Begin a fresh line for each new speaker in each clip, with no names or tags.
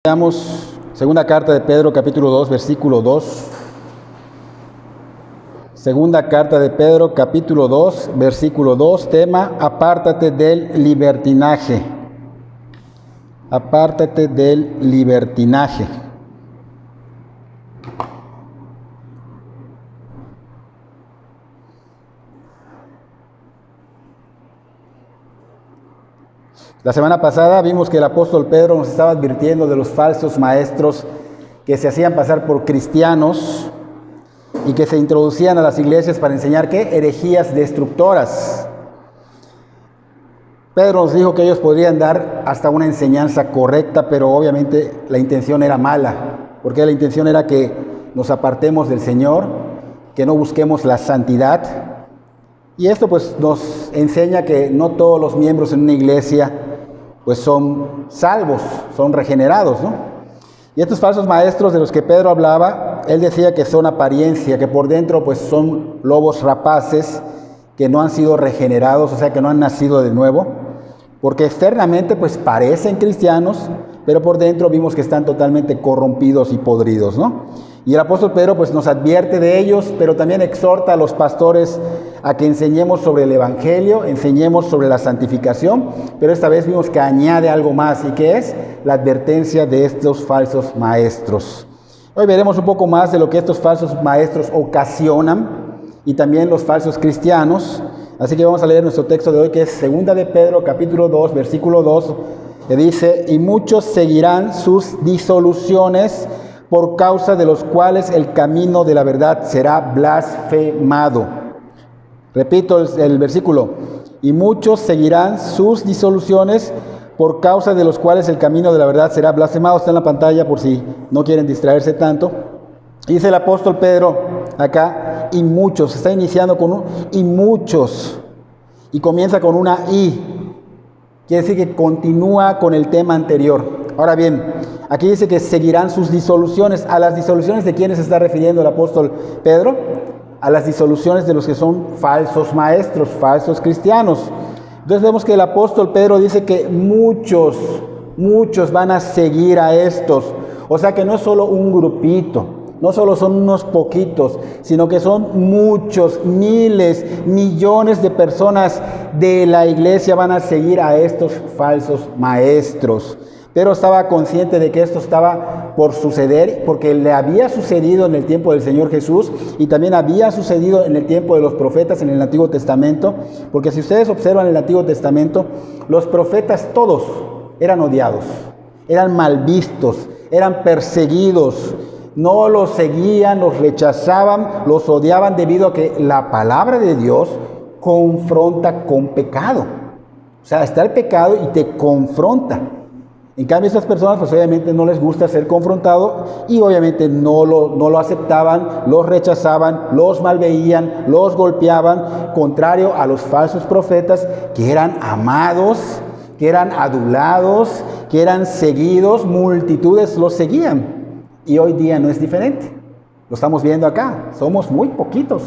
Veamos segunda carta de Pedro, capítulo 2, versículo 2. Segunda carta de Pedro, capítulo 2, versículo 2, tema: apártate del libertinaje. Apártate del libertinaje. La semana pasada vimos que el apóstol Pedro nos estaba advirtiendo de los falsos maestros que se hacían pasar por cristianos y que se introducían a las iglesias para enseñar ¿qué? Herejías destructoras. Pedro nos dijo que ellos podrían dar hasta una enseñanza correcta, pero obviamente la intención era mala, porque la intención era que nos apartemos del Señor, que no busquemos la santidad. Y esto pues nos enseña que no todos los miembros en una iglesia pues son salvos, son regenerados, ¿no? Y estos falsos maestros de los que Pedro hablaba, él decía que son apariencia, que por dentro pues son lobos rapaces, que no han sido regenerados, o sea que no han nacido de nuevo, porque externamente pues parecen cristianos, pero por dentro vimos que están totalmente corrompidos y podridos, ¿no? Y el apóstol Pedro pues nos advierte de ellos, pero también exhorta a los pastores a que enseñemos sobre el evangelio, enseñemos sobre la santificación, pero esta vez vimos que añade algo más, y que es la advertencia de estos falsos maestros. Hoy veremos un poco más de lo que estos falsos maestros ocasionan y también los falsos cristianos. Así que vamos a leer nuestro texto de hoy, que es segunda de Pedro, capítulo 2, versículo 2, que dice: y muchos seguirán sus disoluciones, por causa de los cuales el camino de la verdad será blasfemado. Repito el versículo: y muchos seguirán sus disoluciones, por causa de los cuales el camino de la verdad será blasfemado. Está en la pantalla por si no quieren distraerse tanto. Dice el apóstol Pedro acá: y muchos, está iniciando con un y muchos, y comienza con una y. Quiere decir que continúa con el tema anterior. Ahora bien, aquí dice que seguirán sus disoluciones. ¿A las disoluciones de quiénes se está refiriendo el apóstol Pedro? A las disoluciones de los que son falsos maestros, falsos cristianos. Entonces vemos que el apóstol Pedro dice que muchos van a seguir a estos. O sea que no es solo un grupito, no solo son unos poquitos, sino que son muchos, miles, millones de personas de la iglesia van a seguir a estos falsos maestros. Pero estaba consciente de que esto estaba por suceder, porque le había sucedido en el tiempo del Señor Jesús y también había sucedido en el tiempo de los profetas en el Antiguo Testamento, porque si ustedes observan el Antiguo Testamento, los profetas todos eran odiados, eran mal vistos, eran perseguidos, no los seguían, los rechazaban, los odiaban debido a que la palabra de Dios confronta con pecado. O sea, está el pecado y te confronta. En cambio, estas personas pues obviamente no les gusta ser confrontado y obviamente no lo aceptaban, los rechazaban, los malveían, los golpeaban, contrario a los falsos profetas que eran amados, que eran adulados, que eran seguidos, multitudes los seguían. Y hoy día no es diferente, lo estamos viendo acá, somos muy poquitos.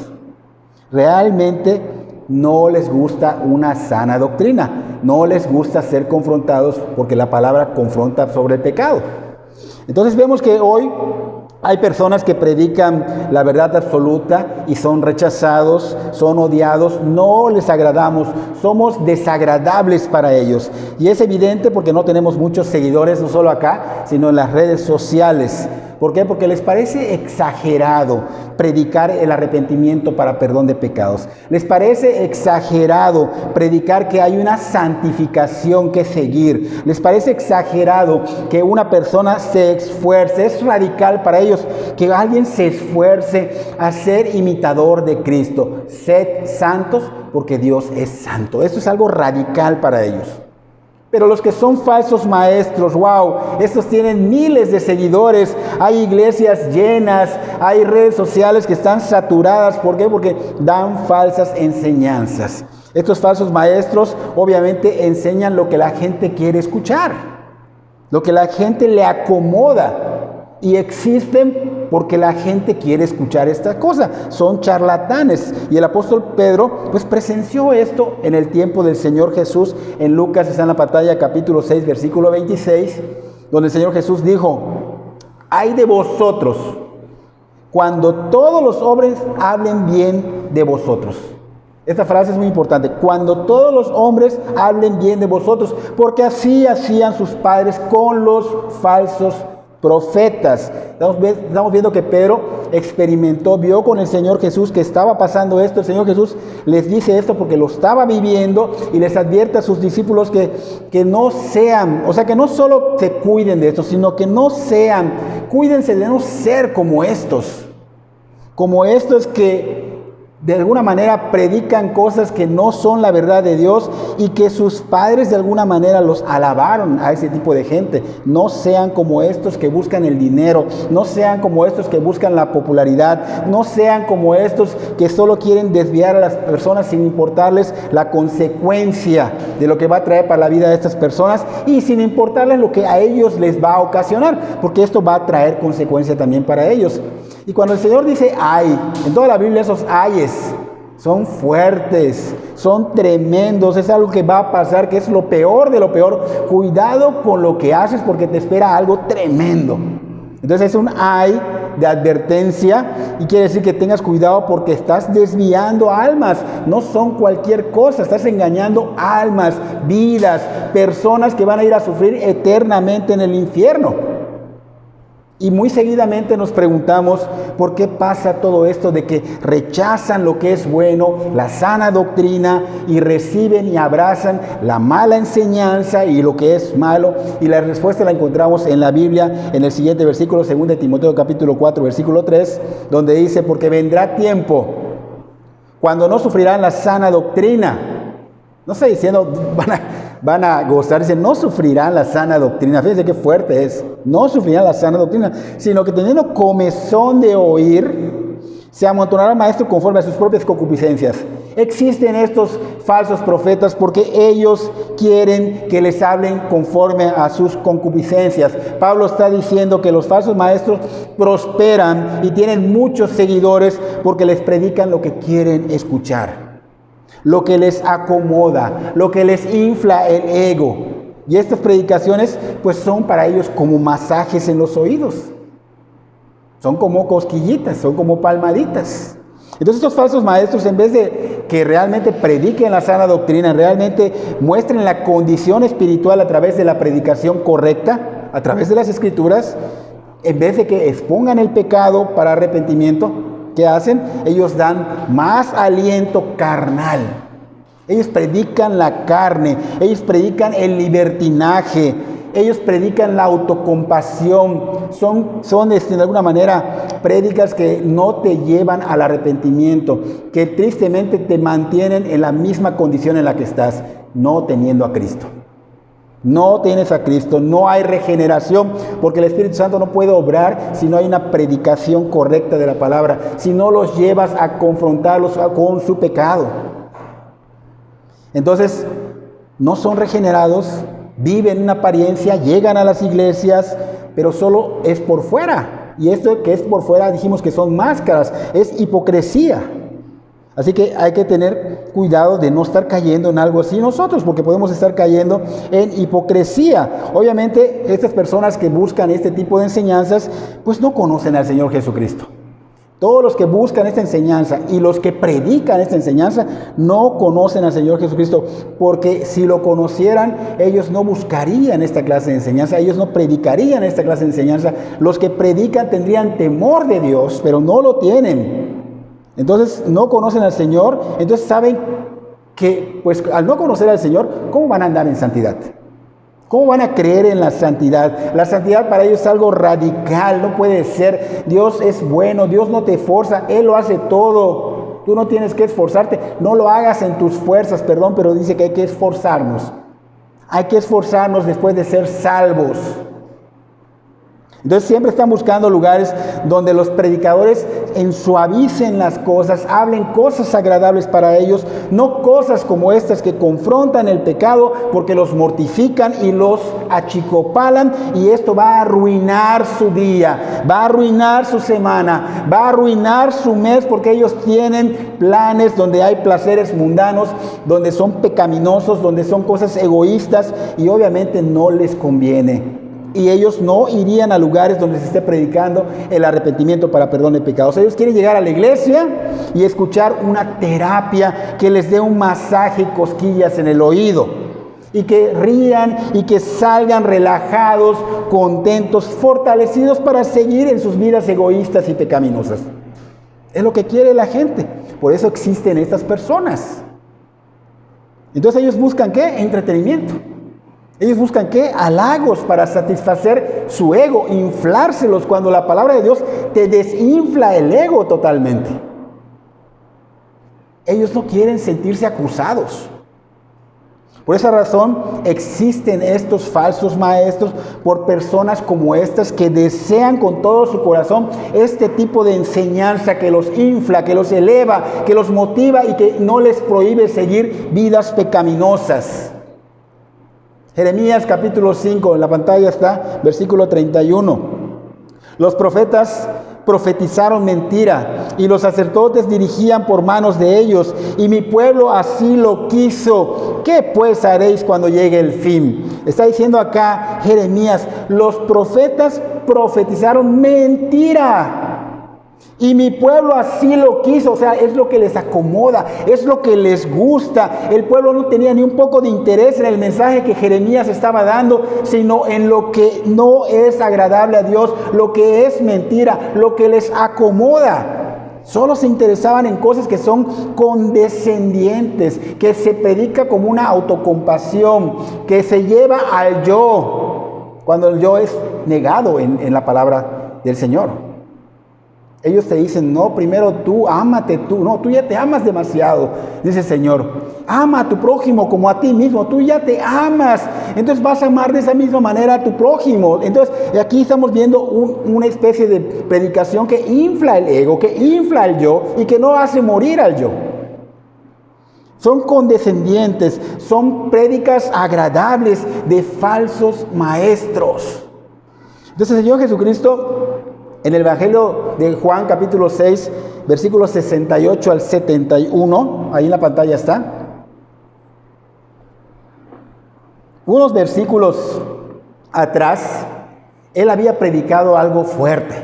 Realmente no les gusta una sana doctrina, no les gusta ser confrontados porque la palabra confronta sobre el pecado. Entonces vemos que hoy hay personas que predican la verdad absoluta y son rechazados, son odiados, no les agradamos, somos desagradables para ellos. Y es evidente porque no tenemos muchos seguidores, no solo acá, sino en las redes sociales. ¿Por qué? Porque les parece exagerado predicar el arrepentimiento para perdón de pecados. Les parece exagerado predicar que hay una santificación que seguir. Les parece exagerado que una persona se esfuerce. Es radical para ellos que alguien se esfuerce a ser imitador de Cristo. Sed santos porque Dios es santo. Esto es algo radical para ellos. Pero los que son falsos maestros, wow, estos tienen miles de seguidores, hay iglesias llenas, hay redes sociales que están saturadas. ¿Por qué? Porque dan falsas enseñanzas. Estos falsos maestros obviamente enseñan lo que la gente quiere escuchar, lo que la gente le acomoda. Y existen porque la gente quiere escuchar esta cosa. Son charlatanes. Y el apóstol Pedro pues presenció esto en el tiempo del Señor Jesús. En Lucas, está en la pantalla, capítulo 6, versículo 26. donde el Señor Jesús dijo: ay de vosotros cuando todos los hombres hablen bien de vosotros. Esta frase es muy importante: cuando todos los hombres hablen bien de vosotros, porque así hacían sus padres con los falsos profetas. Estamos viendo que Pedro vio con el Señor Jesús que estaba pasando esto. El Señor Jesús les dice esto porque lo estaba viviendo y les advierte a sus discípulos que no sean, o sea, que no solo se cuiden de esto, sino que no sean, cuídense de no ser como estos que de alguna manera predican cosas que no son la verdad de Dios y que sus padres de alguna manera los alabaron a ese tipo de gente. No sean como estos que buscan el dinero, no sean como estos que buscan la popularidad, no sean como estos que solo quieren desviar a las personas sin importarles la consecuencia de lo que va a traer para la vida de estas personas y sin importarles lo que a ellos les va a ocasionar, porque esto va a traer consecuencia también para ellos. Y cuando el Señor dice ay, en toda la Biblia esos ayes son fuertes, son tremendos, es algo que va a pasar, que es lo peor de lo peor. Cuidado con lo que haces porque te espera algo tremendo. Entonces es un ay de advertencia y quiere decir que tengas cuidado porque estás desviando almas. No son cualquier cosa, estás engañando almas, vidas, personas que van a ir a sufrir eternamente en el infierno. Y muy seguidamente nos preguntamos por qué pasa todo esto de que rechazan lo que es bueno, la sana doctrina, y reciben y abrazan la mala enseñanza y lo que es malo. Y la respuesta la encontramos en la Biblia, en el siguiente versículo, 2 de Timoteo capítulo 4, versículo 3, donde dice: porque vendrá tiempo cuando no sufrirán la sana doctrina. No está diciendo van a gozar, dice no sufrirán la sana doctrina. Fíjense qué fuerte es. No sufrirán la sana doctrina, sino que teniendo comezón de oír, se amontonará el maestro conforme a sus propias concupiscencias. Existen estos falsos profetas porque ellos quieren que les hablen conforme a sus concupiscencias. Pablo está diciendo que los falsos maestros prosperan y tienen muchos seguidores porque les predican lo que quieren escuchar, lo que les acomoda, lo que les infla el ego. Y estas predicaciones pues son para ellos como masajes en los oídos. Son como cosquillitas, son como palmaditas. Entonces estos falsos maestros, en vez de que realmente prediquen la sana doctrina, realmente muestren la condición espiritual a través de la predicación correcta, a través de las escrituras, en vez de que expongan el pecado para arrepentimiento, ¿qué hacen? Ellos dan más aliento carnal. Ellos predican la carne, ellos predican el libertinaje, ellos predican la autocompasión. Son de alguna manera prédicas que no te llevan al arrepentimiento, que tristemente te mantienen en la misma condición en la que estás, no teniendo a Cristo. No tienes a Cristo, no hay regeneración, porque el Espíritu Santo no puede obrar si no hay una predicación correcta de la palabra, si no los llevas a confrontarlos con su pecado. Entonces, no son regenerados, viven en apariencia, llegan a las iglesias, pero solo es por fuera. Y esto que es por fuera dijimos que son máscaras, es hipocresía. Así que hay que tener cuidado de no estar cayendo en algo así nosotros, porque podemos estar cayendo en hipocresía. Obviamente, estas personas que buscan este tipo de enseñanzas, pues no conocen al Señor Jesucristo. Todos los que buscan esta enseñanza y los que predican esta enseñanza no conocen al Señor Jesucristo, porque si lo conocieran, ellos no buscarían esta clase de enseñanza, ellos no predicarían esta clase de enseñanza. Los que predican tendrían temor de Dios, pero no lo tienen. Entonces no conocen al Señor, entonces saben que pues al no conocer al Señor, ¿cómo van a andar en santidad? ¿Cómo van a creer en la santidad? La santidad para ellos es algo radical, no puede ser. Dios es bueno, Dios no te forza, Él lo hace todo. Tú no tienes que esforzarte, no lo hagas en tus fuerzas, pero dice que hay que esforzarnos. Hay que esforzarnos después de ser salvos. Entonces siempre están buscando lugares donde los predicadores ensuavicen las cosas, hablen cosas agradables para ellos, no cosas como estas que confrontan el pecado porque los mortifican y los achicopalan, y esto va a arruinar su día, va a arruinar su semana, va a arruinar su mes, porque ellos tienen planes donde hay placeres mundanos, donde son pecaminosos, donde son cosas egoístas y obviamente no les conviene. y ellos no irían a lugares donde se esté predicando el arrepentimiento para perdón de pecados. Ellos quieren llegar a la iglesia y escuchar una terapia que les dé un masaje y cosquillas en el oído, y que rían y que salgan relajados, contentos, fortalecidos para seguir en sus vidas egoístas y pecaminosas. Es lo que quiere la gente. Por eso existen estas personas. Entonces ellos buscan ¿qué? Entretenimiento. Ellos buscan ¿qué? Halagos para satisfacer su ego, inflárselos, cuando la palabra de Dios te desinfla el ego totalmente. Ellos no quieren sentirse acusados. Por esa razón existen estos falsos maestros, por personas como estas que desean con todo su corazón este tipo de enseñanza que los infla, que los eleva, que los motiva y que no les prohíbe seguir vidas pecaminosas. Jeremías capítulo 5, en la pantalla está, versículo 31. Los profetas profetizaron mentira, y los sacerdotes dirigían por manos de ellos, y mi pueblo así lo quiso. ¿Qué pues haréis cuando llegue el fin? Está diciendo acá Jeremías, los profetas profetizaron mentira, y mi pueblo así lo quiso. O sea, es lo que les acomoda, es lo que les gusta. El pueblo no tenía ni un poco de interés en el mensaje que Jeremías estaba dando, sino en lo que no es agradable a Dios, lo que es mentira, lo que les acomoda. Solo se interesaban en cosas que son condescendientes, que se predica como una autocompasión, que se lleva al yo, cuando el yo es negado en la palabra del Señor. Ellos te dicen, no, primero tú, ámate tú. No, tú ya te amas demasiado, dice el Señor. Ama a tu prójimo como a ti mismo. Tú ya te amas. Entonces vas a amar de esa misma manera a tu prójimo. Entonces aquí estamos viendo una especie de predicación que infla el ego, que infla el yo y que no hace morir al yo. Son condescendientes, son prédicas agradables de falsos maestros. Entonces el Señor Jesucristo, en el Evangelio de Juan capítulo 6, versículos 68 al 71, ahí en la pantalla está. Unos versículos atrás, Él había predicado algo fuerte.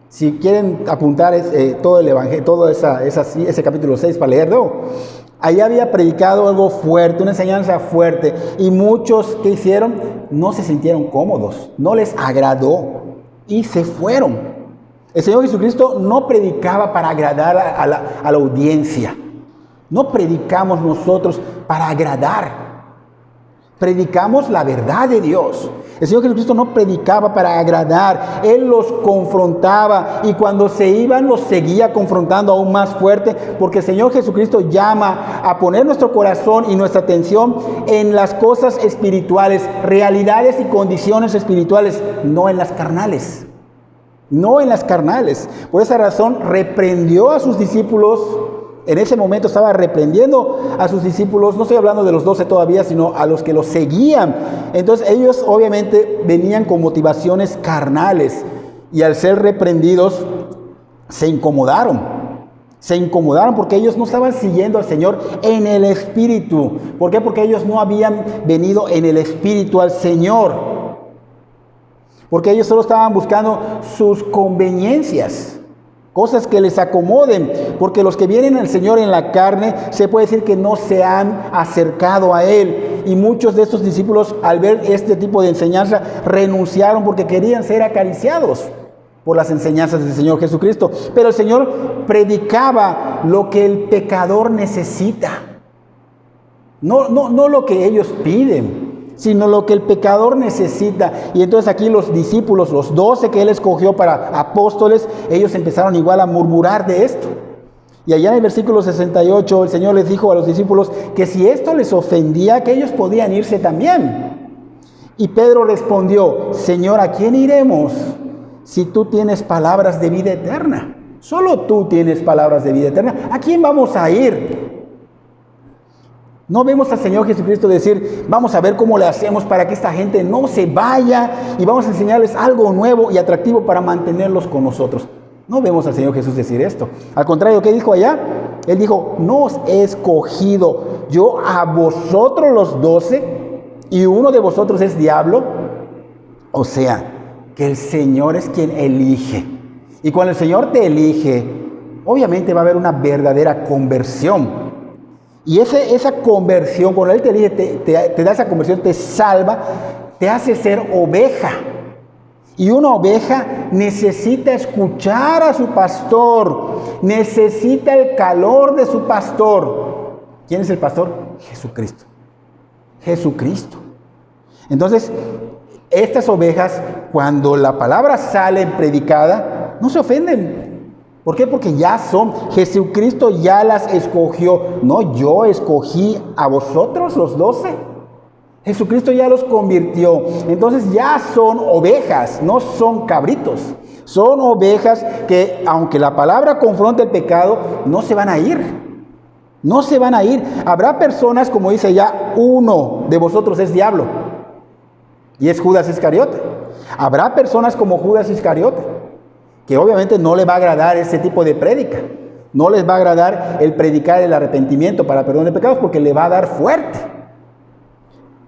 Si quieren apuntar todo el Evangelio, todo ese capítulo 6 para leerlo, ahí había predicado algo fuerte, una enseñanza fuerte, y muchos que hicieron no se sintieron cómodos, no les agradó y se fueron. El Señor Jesucristo no predicaba para agradar a la audiencia. No predicamos nosotros para agradar. Predicamos la verdad de Dios. El Señor Jesucristo no predicaba para agradar. Él los confrontaba, y cuando se iban los seguía confrontando aún más fuerte, porque el Señor Jesucristo llama a poner nuestro corazón y nuestra atención en las cosas espirituales, realidades y condiciones espirituales, no en las carnales. No en las carnales. Por esa razón reprendió a sus discípulos. En ese momento estaba reprendiendo a sus discípulos. No estoy hablando de los 12 todavía, sino a los que los seguían. Entonces ellos obviamente venían con motivaciones carnales, y al ser reprendidos se incomodaron. Se incomodaron porque ellos no estaban siguiendo al Señor en el Espíritu. ¿Por qué? Porque ellos no habían venido en el Espíritu al Señor. Porque ellos solo estaban buscando sus conveniencias, cosas que les acomoden. Porque los que vienen al Señor en la carne, se puede decir que no se han acercado a Él. Y muchos de estos discípulos, al ver este tipo de enseñanza, renunciaron porque querían ser acariciados por las enseñanzas del Señor Jesucristo. Pero el Señor predicaba lo que el pecador necesita. No lo que ellos piden, sino lo que el pecador necesita. Y entonces aquí los discípulos, los 12 que Él escogió para apóstoles, ellos empezaron igual a murmurar de esto. Y allá en el versículo 68, el Señor les dijo a los discípulos que si esto les ofendía, que ellos podían irse también. Y Pedro respondió, Señor, ¿a quién iremos si tú tienes palabras de vida eterna? Solo tú tienes palabras de vida eterna. ¿A quién vamos a ir? No vemos al Señor Jesucristo decir, vamos a ver cómo le hacemos para que esta gente no se vaya, y vamos a enseñarles algo nuevo y atractivo para mantenerlos con nosotros. No vemos al Señor Jesús decir esto. Al contrario, ¿qué dijo allá? Él dijo, no os he escogido yo a vosotros los 12, y uno de vosotros es diablo. O sea, que el Señor es quien elige. Y cuando el Señor te elige, obviamente va a haber una verdadera conversión. Y esa conversión, cuando Él te elige, te da esa conversión, te salva, te hace ser oveja. Y una oveja necesita escuchar a su pastor, necesita el calor de su pastor. ¿Quién es el pastor? Jesucristo. Jesucristo. Entonces, estas ovejas, cuando la palabra sale predicada, no se ofenden. ¿Por qué? Porque ya son, Jesucristo ya las escogió. No, yo escogí a vosotros los 12. Jesucristo ya los convirtió. Entonces ya son ovejas, no son cabritos. Son ovejas que, aunque la palabra confronte el pecado, no se van a ir. No se van a ir. Habrá personas, como dice ya, uno de vosotros es diablo. Y es Judas Iscariote. Habrá personas como Judas Iscariote, que obviamente no le va a agradar ese tipo de prédica. No les va a agradar el predicar el arrepentimiento para perdón de pecados, porque le va a dar fuerte.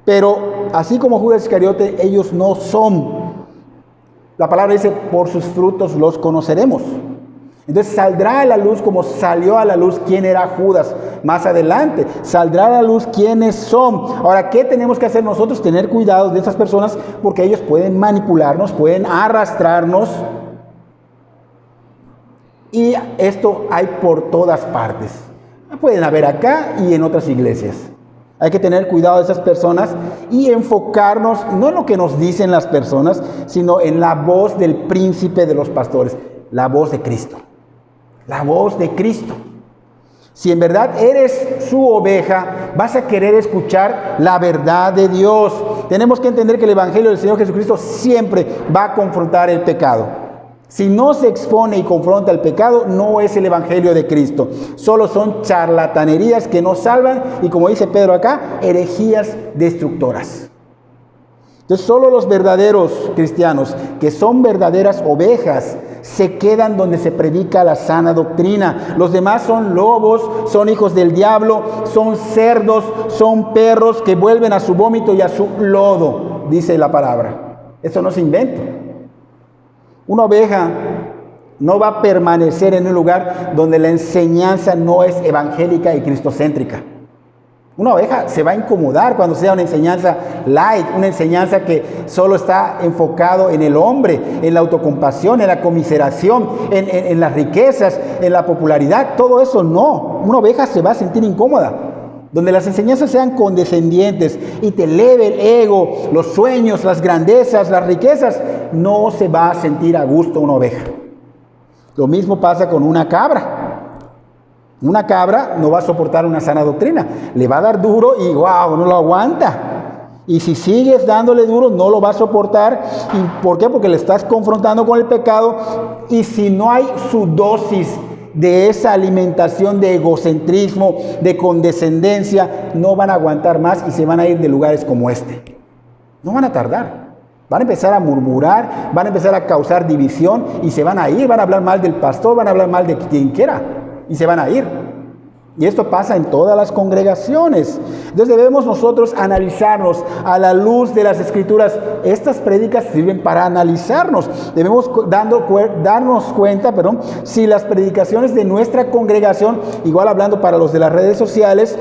Pero así como Judas Iscariote, ellos no son. La palabra dice, por sus frutos los conoceremos. Entonces saldrá a la luz como salió a la luz quién era Judas. Más adelante saldrá a la luz quiénes son. Ahora, ¿qué tenemos que hacer nosotros? Tener cuidado de estas personas, porque ellos pueden manipularnos, pueden arrastrarnos. Y esto hay por todas partes. Pueden haber acá y en otras iglesias. Hay que tener cuidado de esas personas y enfocarnos no en lo que nos dicen las personas, sino en la voz del príncipe de los pastores, la voz de Cristo. La voz de Cristo. Si en verdad eres su oveja, vas a querer escuchar la verdad de Dios. Tenemos que entender que el Evangelio del Señor Jesucristo siempre va a confrontar el pecado. Si no se expone y confronta el pecado, no es el Evangelio de Cristo. Solo son charlatanerías que no salvan y, como dice Pedro acá, herejías destructoras. Entonces, solo los verdaderos cristianos, que son verdaderas ovejas, se quedan donde se predica la sana doctrina. Los demás son lobos, son hijos del diablo, son cerdos, son perros que vuelven a su vómito y a su lodo, dice la palabra. Eso no se inventa. Una oveja no va a permanecer en un lugar donde la enseñanza no es evangélica y cristocéntrica. Una oveja se va a incomodar cuando sea una enseñanza light, una enseñanza que solo está enfocado en el hombre, en la autocompasión, en la conmiseración, en las riquezas, en la popularidad. Todo eso no. Una oveja se va a sentir incómoda. Donde las enseñanzas sean condescendientes y te eleve el ego, los sueños, las grandezas, las riquezas, no se va a sentir a gusto una oveja. Lo mismo pasa con una cabra. Una cabra no va a soportar una sana doctrina. Le va a dar duro y wow, no lo aguanta. Y si sigues dándole duro, no lo va a soportar. ¿Y por qué? Porque le estás confrontando con el pecado. Y si no hay su dosis de esa alimentación de egocentrismo, de condescendencia, no van a aguantar más y se van a ir de lugares como este. No van a tardar. Van a empezar a murmurar, van a empezar a causar división y se van a ir, van a hablar mal del pastor, van a hablar mal de quien quiera y se van a ir. Y esto pasa en todas las congregaciones. Entonces debemos nosotros analizarnos a la luz de las Escrituras. Estas prédicas sirven para analizarnos. Debemos darnos cuenta, si las predicaciones de nuestra congregación, igual hablando para los de las redes sociales,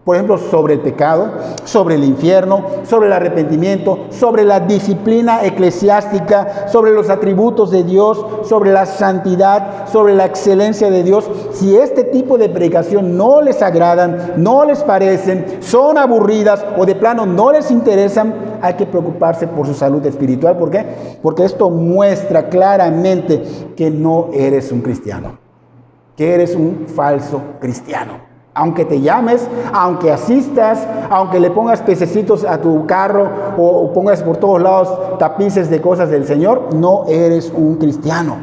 por ejemplo, sobre el pecado, sobre el infierno, sobre el arrepentimiento, sobre la disciplina eclesiástica, sobre los atributos de Dios, sobre la santidad, sobre la excelencia de Dios. Si este tipo de predicación no les agradan, no les parecen, son aburridas o de plano no les interesan, hay que preocuparse por su salud espiritual. ¿Por qué? Porque esto muestra claramente que no eres un cristiano, que eres un falso cristiano. Aunque te llames, aunque asistas, aunque le pongas pececitos a tu carro o pongas por todos lados tapices de cosas del Señor, no eres un cristiano.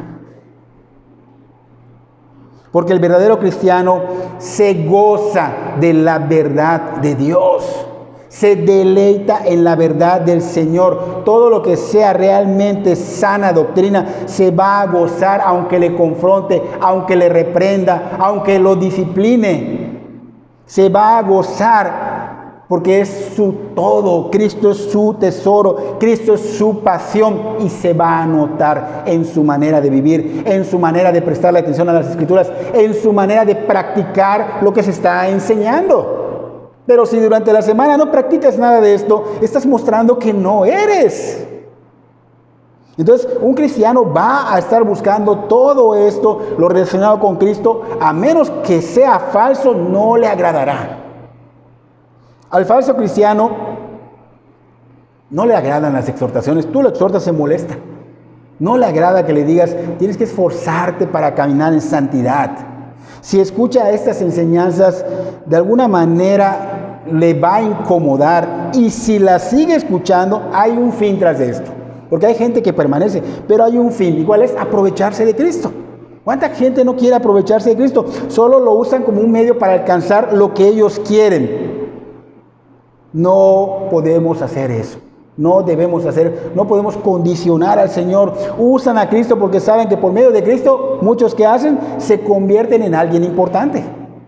Porque el verdadero cristiano se goza de la verdad de Dios. Se deleita en la verdad del Señor. Todo lo que sea realmente sana doctrina se va a gozar, aunque le confronte, aunque le reprenda, aunque lo discipline. Se va a gozar porque es su todo, Cristo es su tesoro, Cristo es su pasión y se va a notar en su manera de vivir, en su manera de prestarle atención a las Escrituras, en su manera de practicar lo que se está enseñando. Pero si durante la semana no practicas nada de esto, estás mostrando que no eres. Entonces, un cristiano va a estar buscando todo esto, lo relacionado con Cristo, a menos que sea falso, no le agradará. Al falso cristiano no le agradan las exhortaciones. Tú lo exhortas, se molesta. No le agrada que le digas, tienes que esforzarte para caminar en santidad. Si escucha estas enseñanzas, de alguna manera le va a incomodar. Y si las sigue escuchando, hay un fin tras de esto. Porque hay gente que permanece, pero hay un fin. Igual es aprovecharse de Cristo. ¿Cuánta gente no quiere aprovecharse de Cristo? Solo lo usan como un medio para alcanzar lo que ellos quieren. No podemos hacer eso. No debemos hacer, no podemos condicionar al Señor. Usan a Cristo porque saben que por medio de Cristo, muchos que hacen se convierten en alguien importante.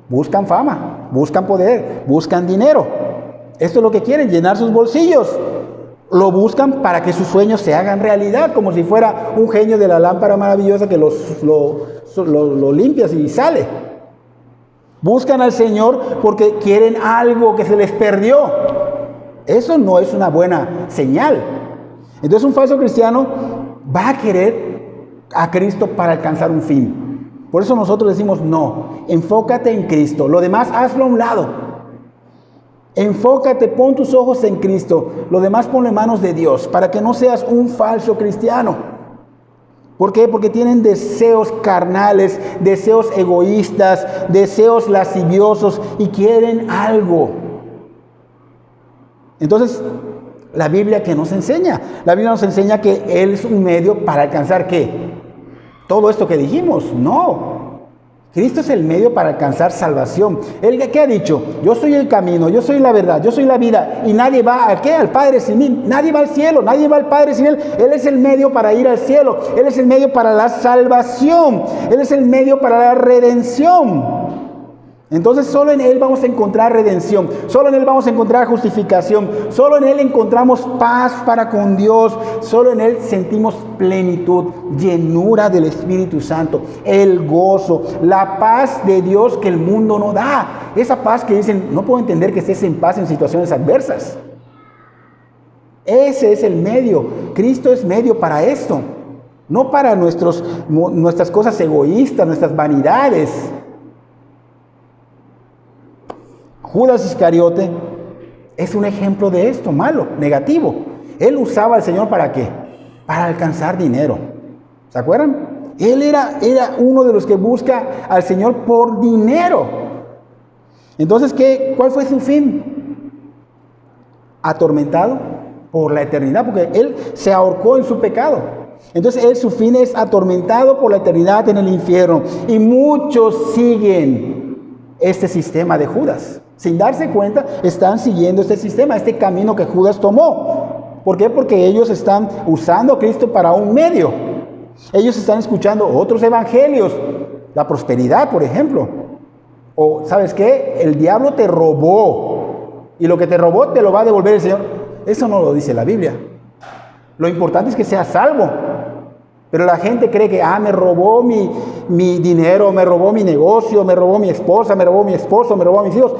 Buscan fama, buscan poder, buscan dinero. Esto es lo que quieren, llenar sus bolsillos. Lo buscan para que sus sueños se hagan realidad, como si fuera un genio de la lámpara maravillosa que lo limpias y sale. Buscan al Señor porque quieren algo que se les perdió. Eso no es una buena señal. Entonces un falso cristiano va a querer a Cristo para alcanzar un fin. Por eso nosotros decimos no, enfócate en Cristo. Lo demás hazlo a un lado. Enfócate, pon tus ojos en Cristo. Lo demás ponlo en manos de Dios para que no seas un falso cristiano. ¿Por qué? Porque tienen deseos carnales, deseos egoístas, deseos lasciviosos y quieren algo. Entonces, la Biblia, ¿qué nos enseña? La Biblia nos enseña que Él es un medio para alcanzar ¿qué? Todo esto que dijimos. No. Cristo es el medio para alcanzar salvación. Él, ¿qué ha dicho? Yo soy el camino, yo soy la verdad, yo soy la vida. Y nadie va ¿a qué? Al Padre sin mí. Nadie va al cielo, nadie va al Padre sin Él. Él es el medio para ir al cielo. Él es el medio para la salvación. Él es el medio para la redención. Entonces solo en Él vamos a encontrar redención, solo en Él vamos a encontrar justificación, solo en Él encontramos paz para con Dios, solo en Él sentimos plenitud, llenura del Espíritu Santo, el gozo, la paz de Dios que el mundo no da. Esa paz que dicen, no puedo entender que estés en paz en situaciones adversas. Ese es el medio. Cristo es medio para esto, no para nuestras cosas egoístas, nuestras vanidades. Judas Iscariote es un ejemplo de esto, malo, negativo. Él usaba al Señor ¿para qué? Para alcanzar dinero. ¿Se acuerdan? Él era uno de los que busca al Señor por dinero. Entonces, ¿cuál fue su fin? Atormentado por la eternidad, porque él se ahorcó en su pecado. Entonces, su fin es atormentado por la eternidad en el infierno. Y muchos siguen este sistema de Judas. Sin darse cuenta, están siguiendo este sistema, este camino que Judas tomó. ¿Por qué? Porque ellos están usando a Cristo para un medio. Ellos están escuchando otros evangelios. La prosperidad, por ejemplo. O, ¿sabes qué? El diablo te robó. Y lo que te robó te lo va a devolver el Señor. Eso no lo dice la Biblia. Lo importante es que seas salvo. Pero la gente cree que, me robó mi dinero, me robó mi negocio, me robó mi esposa, me robó mi esposo, me robó mis hijos.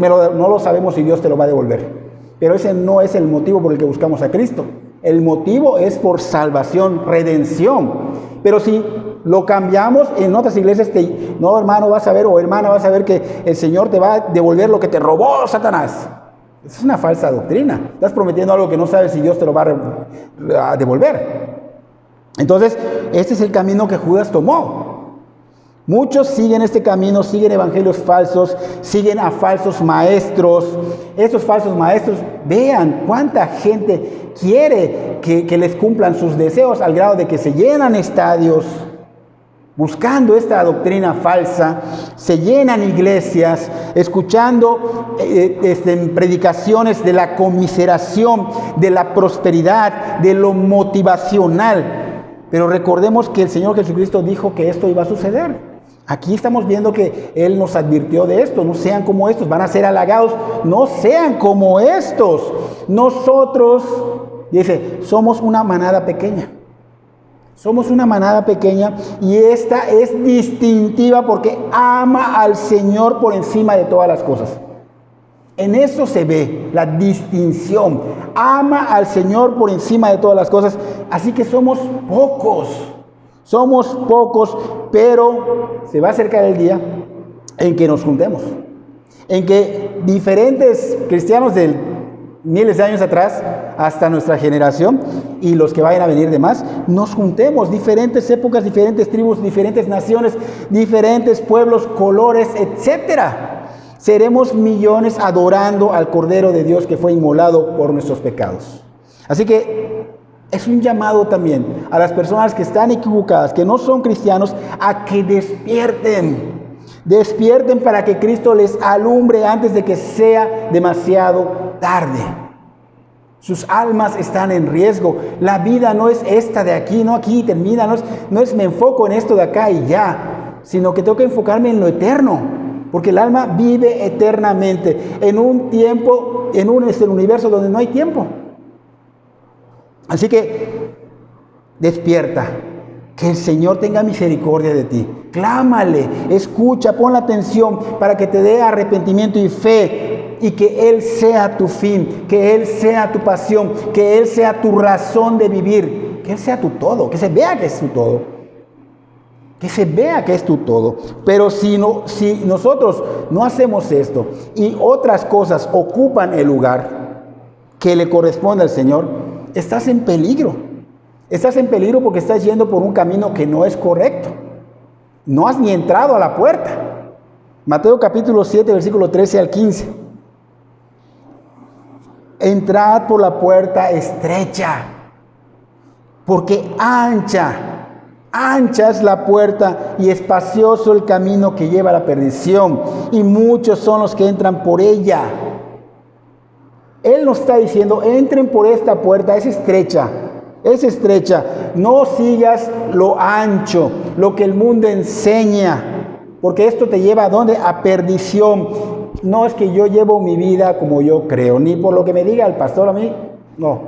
No lo sabemos si Dios te lo va a devolver. Pero ese no es el motivo por el que buscamos a Cristo. El motivo es por salvación, redención. Pero si lo cambiamos en otras iglesias, no hermano vas a ver o hermana vas a ver que el Señor te va a devolver lo que te robó Satanás. Es una falsa doctrina. Estás prometiendo algo que no sabes si Dios te lo va a devolver. Entonces, este es el camino que Judas tomó. Muchos siguen este camino, siguen evangelios falsos, siguen a falsos maestros. Estos falsos maestros, vean cuánta gente quiere que les cumplan sus deseos al grado de que se llenan estadios buscando esta doctrina falsa, se llenan iglesias, escuchando predicaciones de la conmiseración, de la prosperidad, de lo motivacional. Pero recordemos que el Señor Jesucristo dijo que esto iba a suceder. Aquí estamos viendo que Él nos advirtió de esto. No sean como estos, van a ser halagados. No sean como estos. Nosotros, dice, somos una manada pequeña. Somos una manada pequeña y esta es distintiva porque ama al Señor por encima de todas las cosas. En eso se ve la distinción. Ama al Señor por encima de todas las cosas. Así que somos pocos. Somos pocos, pero se va a acercar el día en que nos juntemos. En que diferentes cristianos de miles de años atrás, hasta nuestra generación y los que vayan a venir de más, nos juntemos, diferentes épocas, diferentes tribus, diferentes naciones, diferentes pueblos, colores, etcétera. Seremos millones adorando al Cordero de Dios que fue inmolado por nuestros pecados. Así que es un llamado también a las personas que están equivocadas, que no son cristianos, a que despierten. Despierten para que Cristo les alumbre antes de que sea demasiado tarde. Sus almas están en riesgo. La vida no es esta de aquí, no aquí termina, no es me enfoco en esto de acá y ya, sino que tengo que enfocarme en lo eterno. Porque el alma vive eternamente en un tiempo, en un universo donde no hay tiempo. Así que despierta, que el Señor tenga misericordia de ti. Clámale, escucha, pon la atención para que te dé arrepentimiento y fe y que Él sea tu fin, que Él sea tu pasión, que Él sea tu razón de vivir, que Él sea tu todo, que se vea que es tu todo. Que se vea que es tu todo. Pero si nosotros no hacemos esto y otras cosas ocupan el lugar que le corresponde al Señor, estás en peligro. Estás en peligro porque estás yendo por un camino que no es correcto. No has ni entrado a la puerta. Mateo capítulo 7, versículo 13 al 15. Entrad por la puerta estrecha, porque ancha es la puerta y espacioso el camino que lleva a la perdición, y muchos son los que entran por ella. Él nos está diciendo, entren por esta puerta, es estrecha. No sigas lo ancho, lo que el mundo enseña, porque esto te lleva ¿a dónde? A perdición. No es que yo llevo mi vida como yo creo, ni por lo que me diga el pastor a mí, no.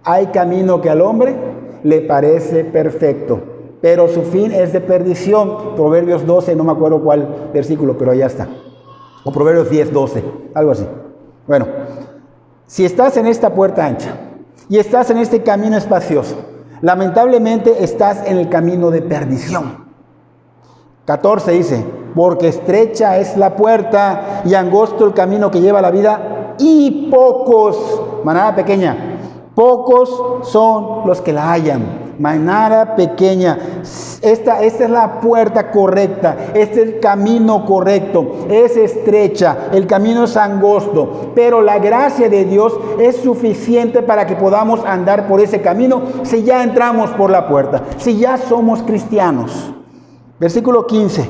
Hay camino que al hombre le parece perfecto, pero su fin es de perdición. Proverbios 12, no me acuerdo cuál versículo, pero allá está. O Proverbios 10, 12, algo así. Bueno, si estás en esta puerta ancha y estás en este camino espacioso, lamentablemente estás en el camino de perdición. 14 dice, porque estrecha es la puerta y angosto el camino que lleva a la vida, y pocos, manada pequeña, pocos son los que la hallan. Manada pequeña, esta es la puerta correcta, este es el camino correcto, es estrecha, el camino es angosto, pero la gracia de Dios es suficiente para que podamos andar por ese camino si ya entramos por la puerta, si ya somos cristianos. Versículo 15,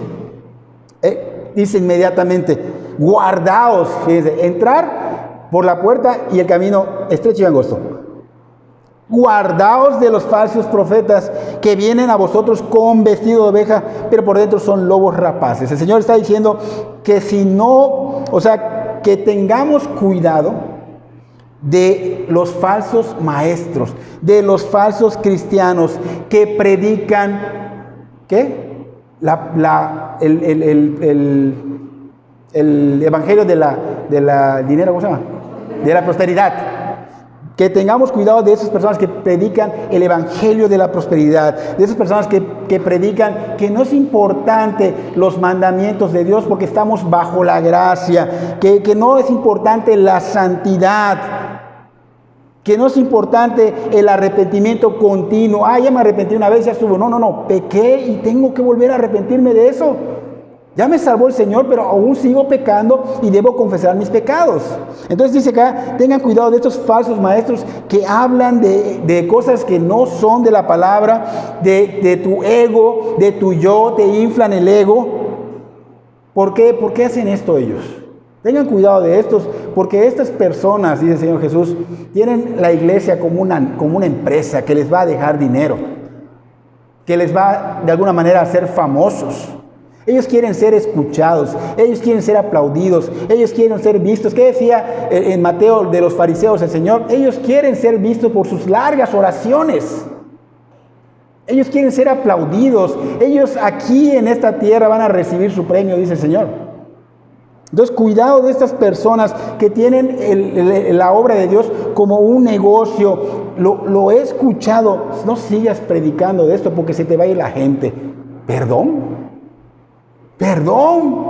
dice inmediatamente, guardaos, fíjense, entrar por la puerta y el camino estrecho y angosto. Guardaos de los falsos profetas que vienen a vosotros con vestido de oveja, pero por dentro son lobos rapaces. El Señor está diciendo que que tengamos cuidado de los falsos maestros, de los falsos cristianos que predican, ¿qué? El evangelio de la dinero, ¿cómo se llama? De la prosperidad. Que tengamos cuidado de esas personas que predican el evangelio de la prosperidad, de esas personas que predican que no es importante los mandamientos de Dios porque estamos bajo la gracia, que no es importante la santidad, que no es importante el arrepentimiento continuo. Ya me arrepentí una vez, ya estuvo. No, pequé y tengo que volver a arrepentirme de eso. Ya me salvó el Señor, pero aún sigo pecando y debo confesar mis pecados. Entonces dice acá, tengan cuidado de estos falsos maestros que hablan de cosas que no son de la palabra, de tu ego, de tu yo, te inflan el ego. ¿Por qué? ¿Por qué hacen esto ellos? Tengan cuidado de estos, porque estas personas, dice el Señor Jesús, tienen la iglesia como una empresa que les va a dejar dinero, que les va de alguna manera a hacer famosos. Ellos quieren ser escuchados, ellos quieren ser aplaudidos, ellos quieren ser vistos. ¿Qué decía en Mateo de los fariseos el Señor? Ellos quieren ser vistos por sus largas oraciones. Ellos quieren ser aplaudidos. Ellos aquí en esta tierra van a recibir su premio, dice el Señor. Entonces, cuidado de estas personas que tienen la obra de Dios como un negocio. Lo he escuchado. No sigas predicando de esto porque se te va a ir la gente. ¿Perdón? Perdón,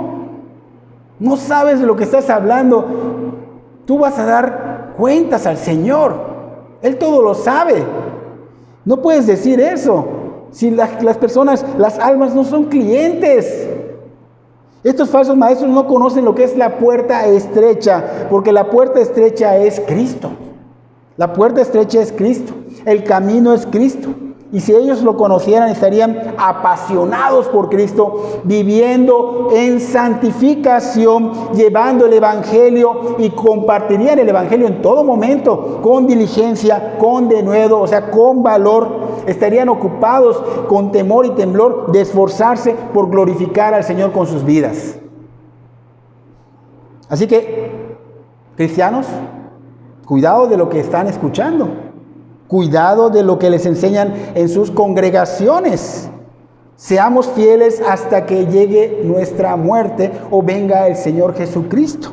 no sabes de lo que estás hablando. Tú vas a dar cuentas al Señor. Él todo lo sabe. No puedes decir eso. Si las personas, las almas no son clientes. Estos falsos maestros no conocen lo que es la puerta estrecha, porque la puerta estrecha es Cristo. La puerta estrecha es Cristo. El camino es Cristo. Y si ellos lo conocieran, estarían apasionados por Cristo, viviendo en santificación, llevando el Evangelio y compartirían el Evangelio en todo momento, con diligencia, con denuedo, o sea, con valor. Estarían ocupados con temor y temblor de esforzarse por glorificar al Señor con sus vidas. Así que, cristianos, cuidado de lo que están escuchando. Cuidado de lo que les enseñan en sus congregaciones. Seamos fieles hasta que llegue nuestra muerte o venga el Señor Jesucristo.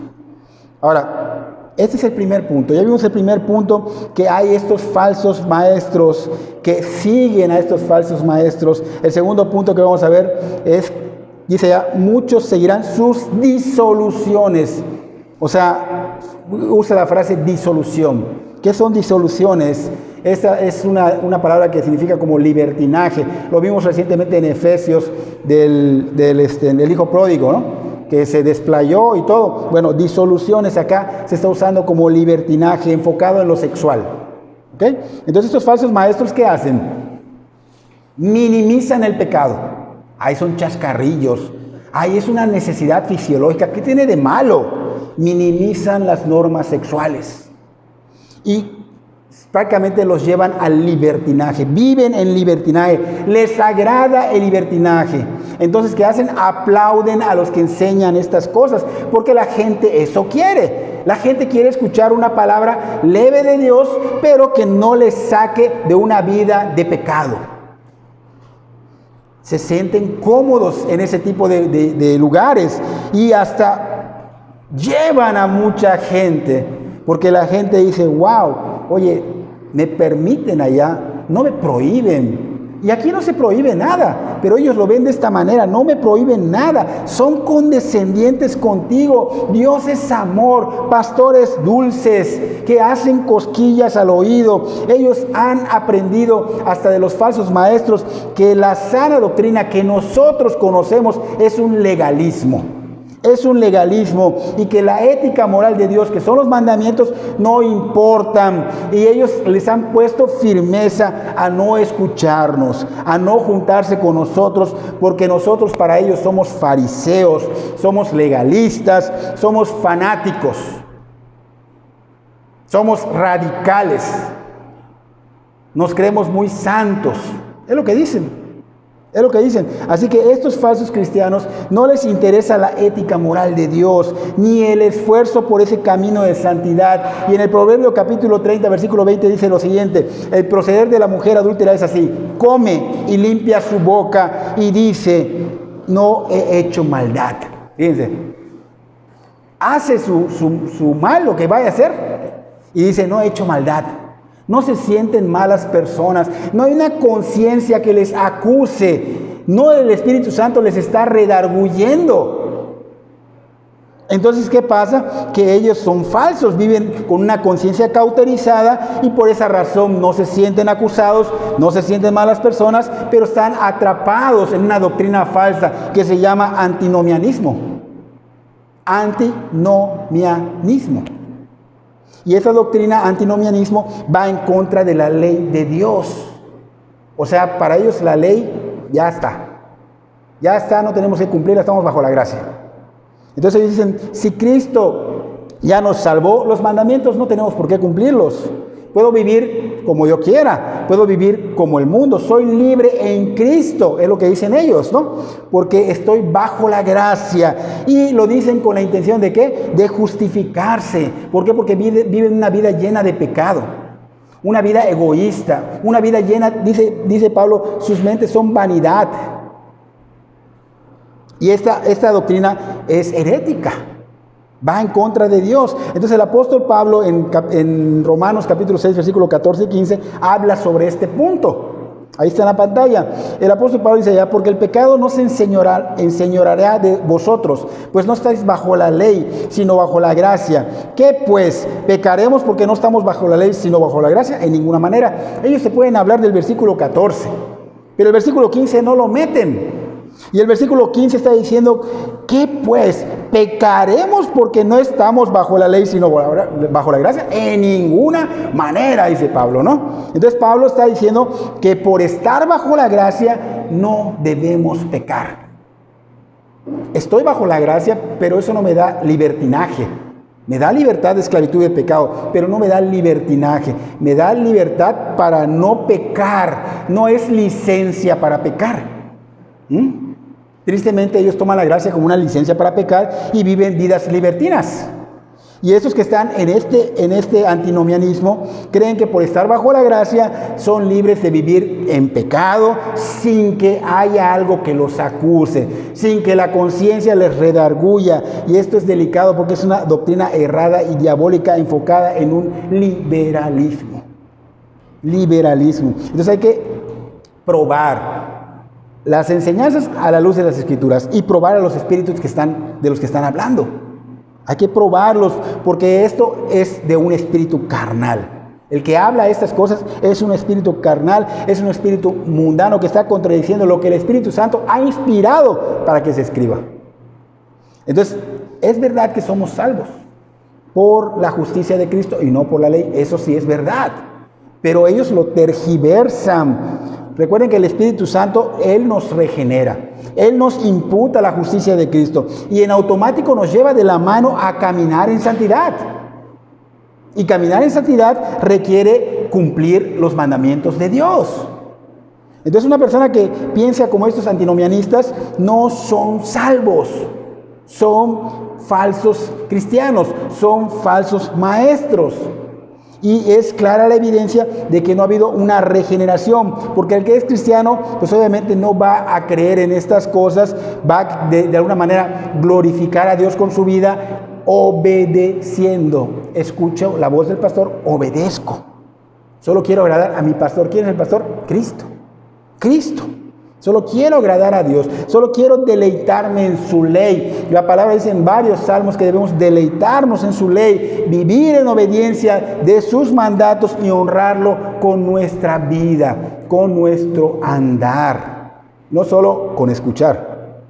Ahora, este es el primer punto. Ya vimos el primer punto, que hay estos falsos maestros que siguen a estos falsos maestros. El segundo punto que vamos a ver es, dice ya, muchos seguirán sus disoluciones. O sea, usa la frase disolución. ¿Qué son disoluciones? Esta es una palabra que significa como libertinaje. Lo vimos recientemente en Efesios del hijo pródigo, ¿no? Que se desplayó y todo. Bueno, disoluciones acá se está usando como libertinaje, enfocado en lo sexual. ¿Ok? Entonces estos falsos maestros, ¿qué hacen? Minimizan el pecado. Ahí son chascarrillos. Ahí es una necesidad fisiológica. ¿Qué tiene de malo? Minimizan las normas sexuales. Y prácticamente los llevan al libertinaje, viven en libertinaje, les agrada el libertinaje. Entonces, ¿qué hacen? Aplauden a los que enseñan estas cosas, porque la gente eso quiere. La gente quiere escuchar una palabra leve de Dios, pero que no les saque de una vida de pecado. Se sienten cómodos en ese tipo de lugares y hasta llevan a mucha gente, porque la gente dice, wow, oye, me permiten allá, no me prohíben. Y aquí no se prohíbe nada, pero ellos lo ven de esta manera, no me prohíben nada, son condescendientes contigo. Dios es amor, pastores dulces que hacen cosquillas al oído. Ellos han aprendido hasta de los falsos maestros que la sana doctrina que nosotros conocemos es un legalismo. Es un legalismo, y que la ética moral de Dios, que son los mandamientos, no importan. Y ellos les han puesto firmeza a no escucharnos, a no juntarse con nosotros, porque nosotros para ellos somos fariseos, somos legalistas, somos fanáticos, somos radicales, nos creemos muy santos. Es lo que dicen. Es lo que dicen. Así que estos falsos cristianos no les interesa la ética moral de Dios, ni el esfuerzo por ese camino de santidad. Y en el Proverbio capítulo 30, versículo 20 dice lo siguiente: el proceder de la mujer adúltera es así: come y limpia su boca y dice, no he hecho maldad. Fíjense, hace su mal, lo que vaya a hacer, y dice, no he hecho maldad. No se sienten malas personas, no hay una conciencia que les acuse, no, el Espíritu Santo les está redarguyendo. Entonces, ¿qué pasa? Que ellos son falsos, viven con una conciencia cauterizada y por esa razón no se sienten acusados, no se sienten malas personas, pero están atrapados en una doctrina falsa que se llama antinomianismo. Antinomianismo. Y esa doctrina antinomianismo va en contra de la ley de Dios. O sea, para ellos la ley ya está. Ya está, no tenemos que cumplirla, estamos bajo la gracia. Entonces ellos dicen, si Cristo ya nos salvó, los mandamientos no tenemos por qué cumplirlos. Puedo vivir como yo quiera, puedo vivir como el mundo, soy libre en Cristo, es lo que dicen ellos, ¿no? Porque estoy bajo la gracia, y lo dicen con la intención de ¿qué? De justificarse. ¿Por qué? Porque viven una vida llena de pecado, una vida egoísta, una vida llena, dice Pablo, sus mentes son vanidad. Y esta doctrina es herética, va en contra de Dios. Entonces el apóstol Pablo en Romanos capítulo 6, versículo 14 y 15, habla sobre este punto. Ahí está en la pantalla. El apóstol Pablo dice ya, porque el pecado no se enseñoreará de vosotros, pues no estáis bajo la ley, sino bajo la gracia. ¿Qué pues? ¿Pecaremos porque no estamos bajo la ley, sino bajo la gracia? En ninguna manera. Ellos se pueden hablar del versículo 14, pero el versículo 15 no lo meten. Y el versículo 15 está diciendo, ¿qué pues? ¿Pecaremos porque no estamos bajo la ley, sino bajo la gracia? En ninguna manera, dice Pablo, ¿no? Entonces Pablo está diciendo que por estar bajo la gracia no debemos pecar. Estoy bajo la gracia, pero eso no me da libertinaje. Me da libertad de esclavitud de pecado, pero no me da libertinaje. Me da libertad para no pecar. No es licencia para pecar. Tristemente ellos toman la gracia como una licencia para pecar y viven vidas libertinas. Y esos que están en este antinomianismo creen que por estar bajo la gracia son libres de vivir en pecado sin que haya algo que los acuse, sin que la conciencia les redarguya. Y esto es delicado porque es una doctrina errada y diabólica enfocada en un liberalismo. Entonces hay que probar las enseñanzas a la luz de las Escrituras y probar a los espíritus de los que están hablando. Hay que probarlos porque esto es de un espíritu carnal. El que habla estas cosas es un espíritu carnal, es un espíritu mundano que está contradiciendo lo que el Espíritu Santo ha inspirado para que se escriba. Entonces, es verdad que somos salvos por la justicia de Cristo y no por la ley. Eso sí es verdad, pero ellos lo tergiversan. Recuerden que el Espíritu Santo, Él nos regenera, Él nos imputa la justicia de Cristo y en automático nos lleva de la mano a caminar en santidad. Y caminar en santidad requiere cumplir los mandamientos de Dios. Entonces una persona que piensa como estos antinomianistas no son salvos, son falsos cristianos, son falsos maestros. Y es clara la evidencia de que no ha habido una regeneración, porque el que es cristiano, pues obviamente no va a creer en estas cosas, va de alguna manera glorificar a Dios con su vida, obedeciendo. Escucho la voz del pastor, obedezco. Solo quiero agradar a mi pastor. ¿Quién es el pastor? Cristo. Solo quiero agradar a Dios, solo quiero deleitarme en su ley. La palabra dice en varios salmos que debemos deleitarnos en su ley, vivir en obediencia de sus mandatos y honrarlo con nuestra vida, con nuestro andar. No solo con escuchar,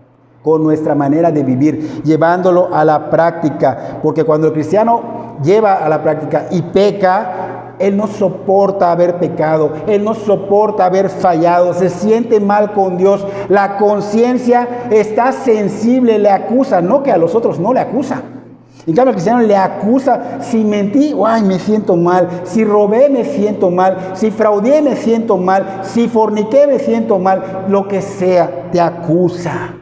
con nuestra manera de vivir, llevándolo a la práctica. Porque cuando el cristiano lleva a la práctica y peca, él no soporta haber pecado, él no soporta haber fallado, se siente mal con Dios, la conciencia está sensible, le acusa, no que a los otros no le acusa. En cambio el cristiano le acusa, si mentí, ¡ay, me siento mal! Si robé, me siento mal. Si fraudé, me siento mal. Si forniqué, me siento mal. Lo que sea, te acusa.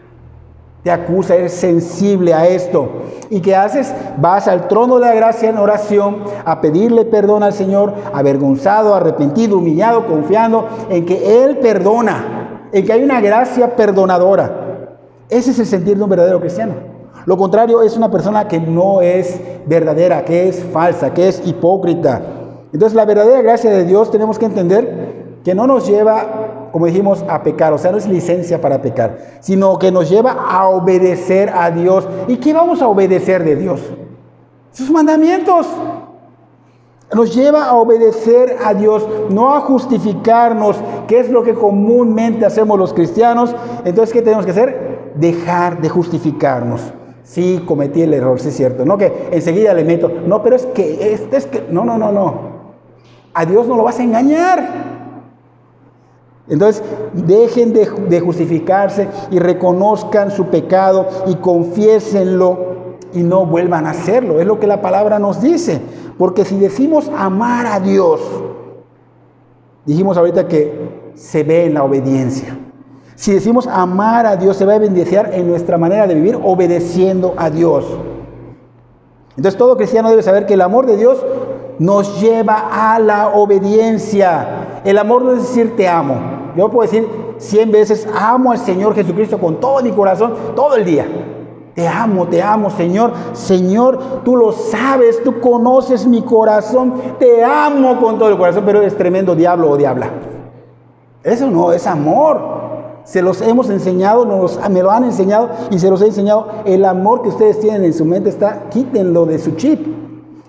Te acusa, eres sensible a esto. ¿Y qué haces? Vas al trono de la gracia en oración a pedirle perdón al Señor, avergonzado, arrepentido, humillado, confiando en que Él perdona, en que hay una gracia perdonadora. Ese es el sentir de un verdadero cristiano. Lo contrario es una persona que no es verdadera, que es falsa, que es hipócrita. Entonces la verdadera gracia de Dios tenemos que entender que no nos lleva, como dijimos, a pecar, o sea, no es licencia para pecar, sino que nos lleva a obedecer a Dios. ¿Y qué vamos a obedecer de Dios? Sus mandamientos. Nos lleva a obedecer a Dios, no a justificarnos, que es lo que comúnmente hacemos los cristianos. Entonces, ¿qué tenemos que hacer? Dejar de justificarnos. Sí, cometí el error, sí es cierto. No que enseguida le meto, no, pero es que, no. A Dios no lo vas a engañar. Entonces, dejen de justificarse y reconozcan su pecado y confiésenlo y no vuelvan a hacerlo. Es lo que la palabra nos dice. Porque si decimos amar a Dios Dijimos ahorita que se ve en la obediencia. Si decimos amar a Dios, se va a evidenciar en nuestra manera de vivir obedeciendo a Dios. Entonces todo cristiano debe saber que el amor de Dios nos lleva a la obediencia. El amor no es decir te amo. Yo puedo decir 100 veces amo al Señor Jesucristo con todo mi corazón, todo el día. Te amo, Señor. Señor, tú lo sabes, tú conoces mi corazón. Te amo con todo el corazón, pero eres tremendo diablo o diabla. Eso no es amor. Se los hemos enseñado, me lo han enseñado y se los he enseñado. El amor que ustedes tienen en su mente quítenlo de su chip.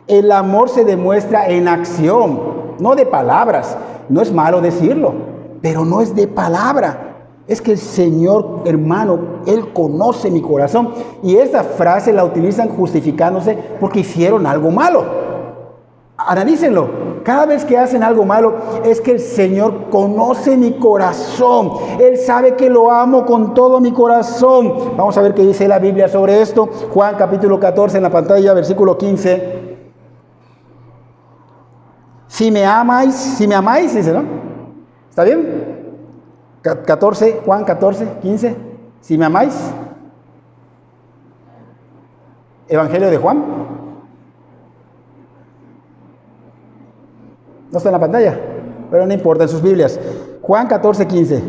El amor se demuestra en acción, no de palabras. No es malo decirlo, pero no es de palabra. Es que el Señor, hermano, Él conoce mi corazón. Y esta frase la utilizan justificándose porque hicieron algo malo. Analícenlo. Cada vez que hacen algo malo, es que el Señor conoce mi corazón. Él sabe que lo amo con todo mi corazón. Vamos a ver qué dice la Biblia sobre esto. Juan capítulo 14 en la pantalla, versículo 15. Si me amáis, dice, ¿no? ¿Está bien? 14, Juan 14, 15. Si me amáis. Evangelio de Juan. No está en la pantalla, pero no importa, en sus Biblias. Juan 14, 15.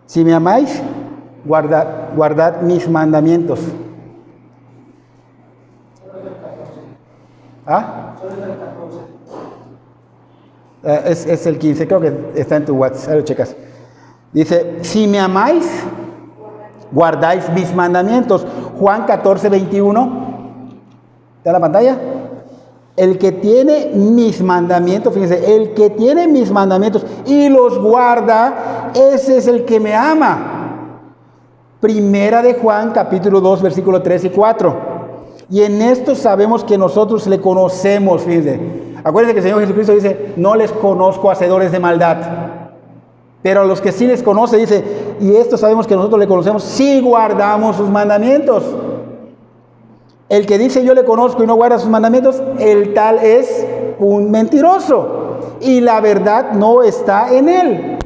Si me amáis, guardad mis mandamientos. ¿Ah? Es el 15, creo que está en tu WhatsApp, lo checas. Dice, si me amáis, guardáis mis mandamientos. Juan 14, 21. ¿Está en la pantalla? El que tiene mis mandamientos, fíjense, el que tiene mis mandamientos y los guarda, ese es el que me ama. Primera de Juan, capítulo 2, versículo 3 y 4. Y en esto sabemos que nosotros le conocemos, fíjense. Acuérdense que el Señor Jesucristo dice, no les conozco hacedores de maldad. Pero a los que sí les conoce, dice, y esto sabemos que nosotros le conocemos si guardamos sus mandamientos. El que dice yo le conozco y no guarda sus mandamientos, el tal es un mentiroso. Y la verdad no está en él.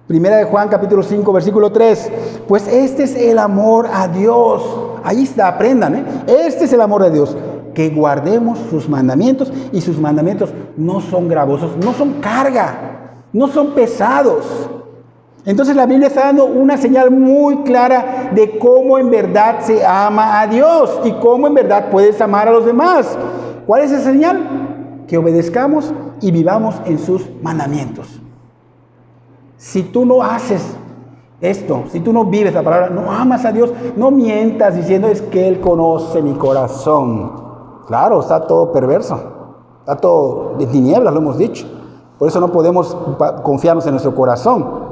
Primera de Juan capítulo 5 versículo 3. Pues este es el amor a Dios. Ahí está, aprendan, Este es el amor de Dios. Que guardemos sus mandamientos, y sus mandamientos no son gravosos, no son carga. No son pesados. Entonces la Biblia está dando una señal muy clara de cómo en verdad se ama a Dios y cómo en verdad puedes amar a los demás. ¿Cuál es esa señal? Que obedezcamos y vivamos en sus mandamientos. Si tú no haces esto, si tú no vives la palabra, no amas a Dios, no mientas diciendo es que Él conoce mi corazón. Claro, está todo perverso, está todo de tinieblas, lo hemos dicho. Por eso no podemos confiarnos en nuestro corazón.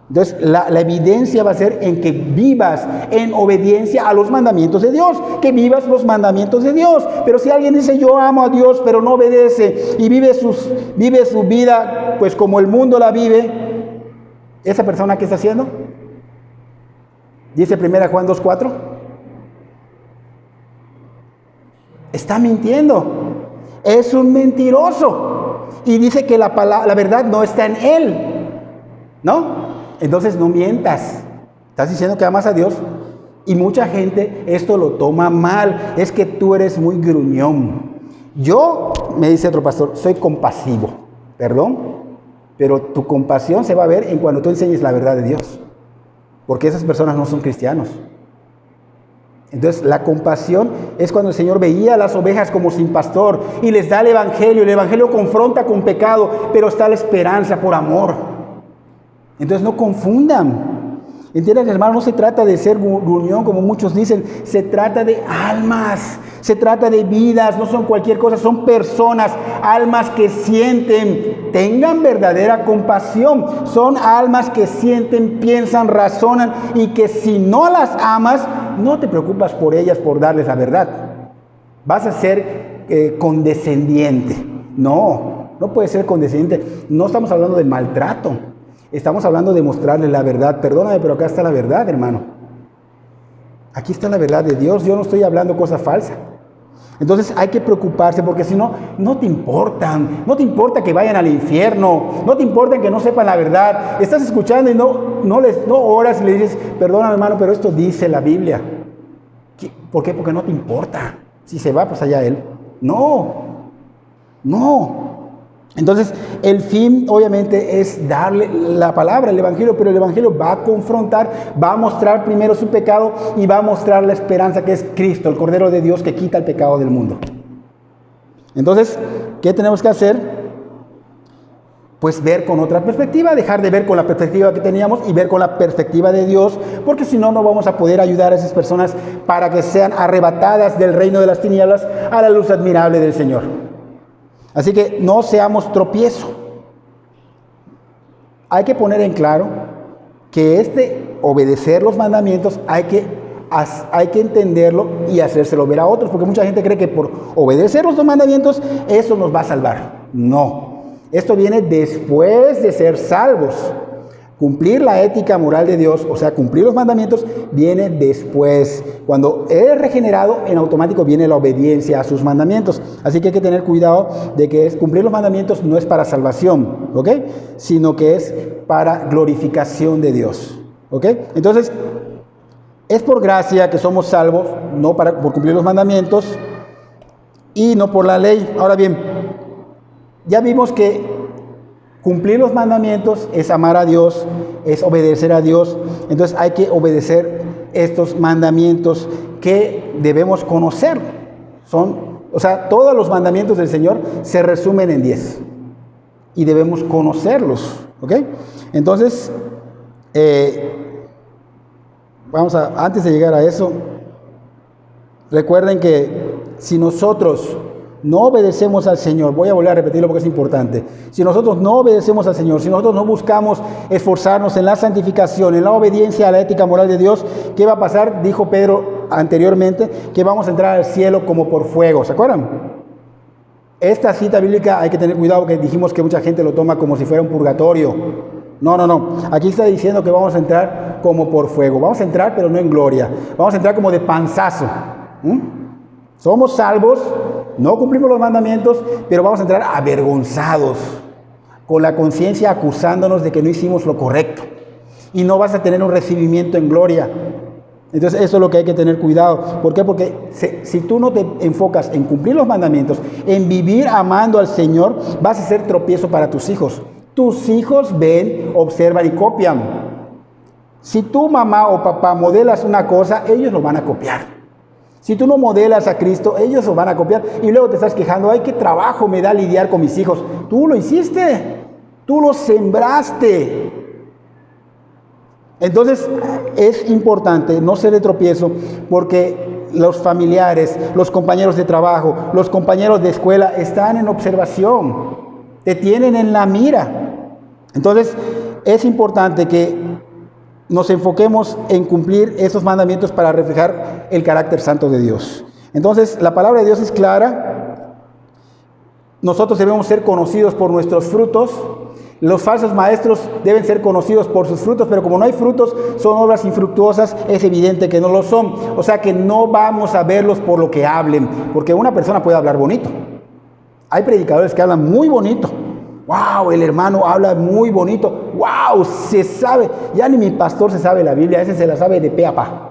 Entonces, la evidencia va a ser en que vivas en obediencia a los mandamientos de Dios, que vivas los mandamientos de Dios. Pero si alguien dice, yo amo a Dios, pero no obedece y vive su vida, pues como el mundo la vive, ¿esa persona qué está haciendo? Dice 1 Juan 2:4. Está mintiendo. Es un mentiroso. Y dice que la verdad no está en él, ¿no? Entonces no mientas. Estás diciendo que amas a Dios y mucha gente esto lo toma mal. Es que tú eres muy gruñón. Yo, me dice otro pastor, soy compasivo. Perdón, pero tu compasión se va a ver en cuando tú enseñes la verdad de Dios. Porque esas personas no son cristianos. Entonces la compasión es cuando el Señor veía a las ovejas como sin pastor y les da el Evangelio confronta con pecado, pero está la esperanza por amor. Entonces no confundan. ¿Entienden, hermano? No se trata de ser gruñón como muchos dicen, se trata de almas, se trata de vidas, no son cualquier cosa, son personas, almas que sienten, tengan verdadera compasión, son almas que sienten, piensan, razonan y que si no las amas, no te preocupas por ellas, por darles la verdad. Vas a ser condescendiente. No puedes ser condescendiente. No estamos hablando de maltrato. Estamos hablando de mostrarles la verdad. Perdóname, pero acá está la verdad, hermano. Aquí está la verdad de Dios, yo no estoy hablando cosa falsa. Entonces hay que preocuparse porque si no, no te importan, no te importa que vayan al infierno, no te importa que no sepan la verdad. Estás escuchando y no oras y le dices, perdóname hermano, pero esto dice la Biblia. ¿Por qué? Porque no te importa. Si se va, pues allá él. No. Entonces, el fin obviamente es darle la palabra, el Evangelio, pero el Evangelio va a confrontar, va a mostrar primero su pecado y va a mostrar la esperanza que es Cristo, el Cordero de Dios que quita el pecado del mundo. Entonces, ¿qué tenemos que hacer? Pues ver con otra perspectiva, dejar de ver con la perspectiva que teníamos y ver con la perspectiva de Dios, porque si no, no vamos a poder ayudar a esas personas para que sean arrebatadas del reino de las tinieblas a la luz admirable del Señor. Así que no seamos tropiezo. Hay que poner en claro que obedecer los mandamientos hay que entenderlo y hacérselo ver a otros, porque mucha gente cree que por obedecer los mandamientos eso nos va a salvar. No, esto viene después de ser salvos. Cumplir la ética moral de Dios, o sea, cumplir los mandamientos, viene después. Cuando eres regenerado, en automático viene la obediencia a sus mandamientos. Así que hay que tener cuidado de que cumplir los mandamientos no es para salvación, ¿ok? Sino que es para glorificación de Dios, ¿ok? Entonces, es por gracia que somos salvos, no por cumplir los mandamientos y no por la ley. Ahora bien, ya vimos que cumplir los mandamientos es amar a Dios, es obedecer a Dios. Entonces hay que obedecer estos mandamientos que debemos conocer. Todos los mandamientos del Señor se resumen en 10 y debemos conocerlos, ¿ok? Entonces, antes de llegar a eso, recuerden que si nosotros no obedecemos al Señor, voy a volver a repetirlo porque es importante. Si nosotros no obedecemos al Señor, si nosotros no buscamos esforzarnos en la santificación, en la obediencia a la ética moral de Dios, ¿qué va a pasar? Dijo Pedro anteriormente que vamos a entrar al cielo como por fuego. ¿Se acuerdan? Esta cita bíblica hay que tener cuidado porque dijimos que mucha gente lo toma como si fuera un purgatorio. No. Aquí está diciendo que vamos a entrar como por fuego. Vamos a entrar, pero no en gloria. Vamos a entrar como de panzazo. Somos salvos, no cumplimos los mandamientos, pero vamos a entrar avergonzados, con la conciencia acusándonos de que no hicimos lo correcto. Y no vas a tener un recibimiento en gloria. Entonces eso es lo que hay que tener cuidado. ¿Por qué? Porque si tú no te enfocas en cumplir los mandamientos, en vivir amando al Señor, vas a ser tropiezo para tus hijos. Tus hijos ven, observan y copian. Si tu mamá o papá modelas una cosa, ellos lo van a copiar. Si tú no modelas a Cristo, ellos lo van a copiar y luego te estás quejando, ay, qué trabajo me da lidiar con mis hijos. Tú lo hiciste, tú lo sembraste. Entonces es importante no ser de tropiezo porque los familiares, los compañeros de trabajo, los compañeros de escuela están en observación, te tienen en la mira. Entonces es importante que nos enfoquemos en cumplir esos mandamientos para reflejar el carácter santo de Dios. Entonces, la palabra de Dios es clara. Nosotros debemos ser conocidos por nuestros frutos. Los falsos maestros deben ser conocidos por sus frutos, pero como no hay frutos, son obras infructuosas, es evidente que no lo son. O sea que no vamos a verlos por lo que hablen, porque una persona puede hablar bonito. Hay predicadores que hablan muy bonito. ¡Wow! El hermano habla muy bonito. ¡Wow! Se sabe. Ya ni mi pastor se sabe la Biblia. Ese se la sabe de pe a pa.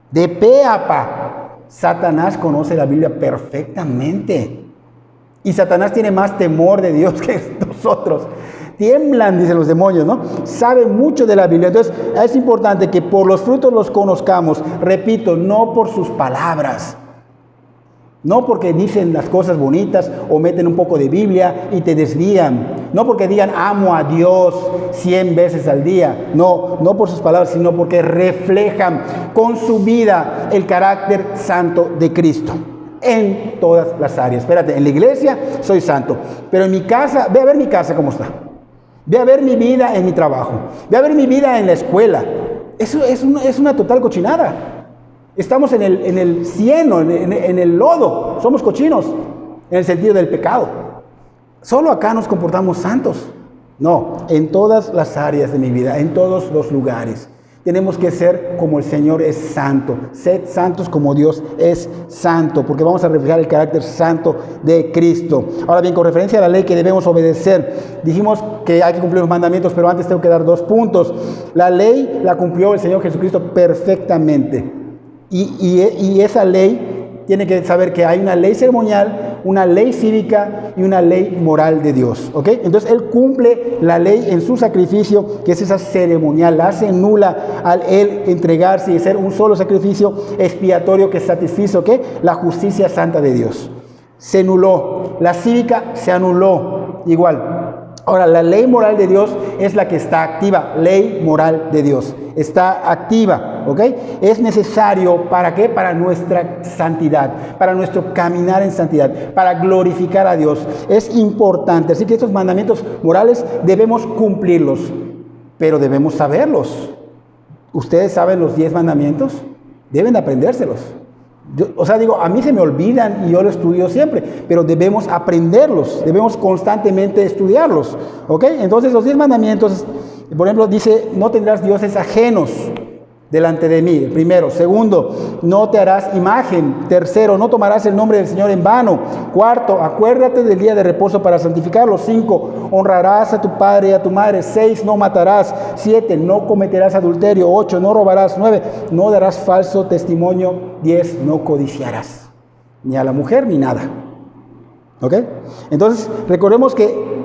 De pe a pa. Satanás conoce la Biblia perfectamente. Y Satanás tiene más temor de Dios que nosotros. Tiemblan, dicen los demonios, ¿no? Sabe mucho de la Biblia. Entonces, es importante que por los frutos los conozcamos. Repito, no por sus palabras. No porque dicen las cosas bonitas o meten un poco de Biblia y te desvían. No porque digan amo a Dios 100 veces al día. No por sus palabras, sino porque reflejan con su vida el carácter santo de Cristo. En todas las áreas. Espérate, en la iglesia soy santo. Pero en mi casa, ve a ver mi casa cómo está. Ve a ver mi vida en mi trabajo. Ve a ver mi vida en la escuela. Eso es una total cochinada. Estamos en el cieno, en el lodo. Somos cochinos en el sentido del pecado. Solo acá nos comportamos santos. No, en todas las áreas de mi vida, en todos los lugares. tenemos que ser como el Señor es santo. Sed santos como Dios es santo, porque vamos a reflejar el carácter santo de Cristo. Ahora bien, con referencia a la ley que debemos obedecer, dijimos que hay que cumplir los mandamientos, pero antes tengo que dar 2 puntos. La ley la cumplió el Señor Jesucristo perfectamente. Y esa ley tiene que saber que hay una ley ceremonial, una ley cívica y una ley moral de Dios, ¿ok? Entonces Él cumple la ley en su sacrificio, que es esa ceremonial, la hace nula al Él entregarse y ser un solo sacrificio expiatorio que satisfizo, ¿ok? La justicia santa de Dios. Se anuló, la cívica se anuló, igual. Ahora, la ley moral de Dios es la que está activa, ley moral de Dios, está activa, ¿ok? Es necesario, ¿para qué? Para nuestra santidad, para nuestro caminar en santidad, para glorificar a Dios. Es importante, así que estos mandamientos morales debemos cumplirlos, pero debemos saberlos. ¿Ustedes saben los 10 mandamientos? Deben aprendérselos. A mí se me olvidan y yo lo estudio siempre, pero debemos aprenderlos, debemos constantemente estudiarlos, ¿ok? Entonces los 10 mandamientos, por ejemplo, dice, no tendrás dioses ajenos delante de mí, primero. Segundo, no te harás imagen. Tercero, no tomarás el nombre del Señor en vano. Cuarto, acuérdate del día de reposo para santificarlo. 5, honrarás a tu padre y a tu madre. 6, no matarás. 7, no cometerás adulterio. 8, no robarás. 9, no darás falso testimonio. 10, no codiciarás. Ni a la mujer ni nada. ¿Ok? Entonces, recordemos que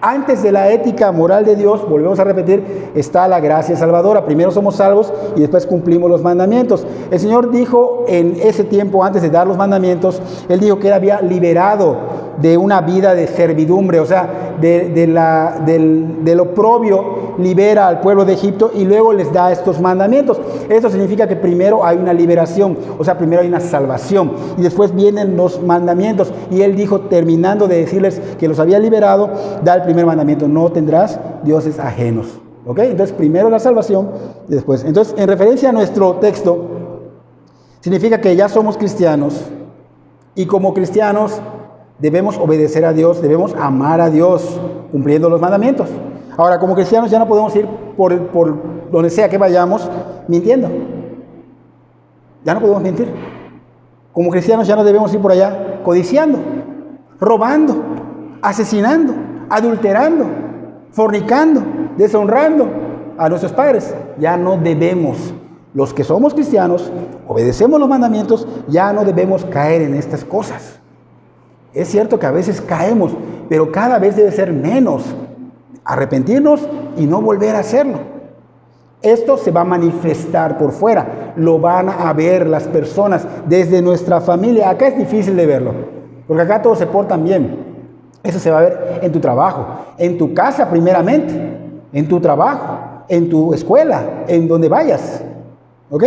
antes de la ética moral de Dios, volvemos a repetir, está la gracia salvadora. Primero somos salvos y después cumplimos los mandamientos. El Señor dijo en ese tiempo, antes de dar los mandamientos, Él dijo que Él había liberado de una vida de servidumbre, o sea, del oprobio, libera al pueblo de Egipto y luego les da estos mandamientos. Esto significa que primero hay una liberación, o sea, primero hay una salvación y después vienen los mandamientos. Y Él dijo, terminando de decirles que los había liberado, da el primer mandamiento: no tendrás dioses ajenos. ¿Ok? Entonces, primero la salvación y después. Entonces, en referencia a nuestro texto, significa que ya somos cristianos y como cristianos debemos obedecer a Dios, debemos amar a Dios cumpliendo los mandamientos. Ahora, como cristianos ya no podemos ir por donde sea que vayamos mintiendo. Ya no podemos mentir. Como cristianos ya no debemos ir por allá codiciando, robando, asesinando, adulterando, fornicando, deshonrando a nuestros padres. Ya no debemos. Los que somos cristianos, obedecemos los mandamientos, ya no debemos caer en estas cosas. Es cierto que a veces caemos, pero cada vez debe ser menos. Arrepentirnos y no volver a hacerlo. Esto se va a manifestar por fuera, lo van a ver las personas desde nuestra familia. Acá es difícil de verlo, porque acá todos se portan bien. Eso se va a ver en tu trabajo, en tu casa primeramente, en tu trabajo, en tu escuela, en donde vayas. ¿Ok?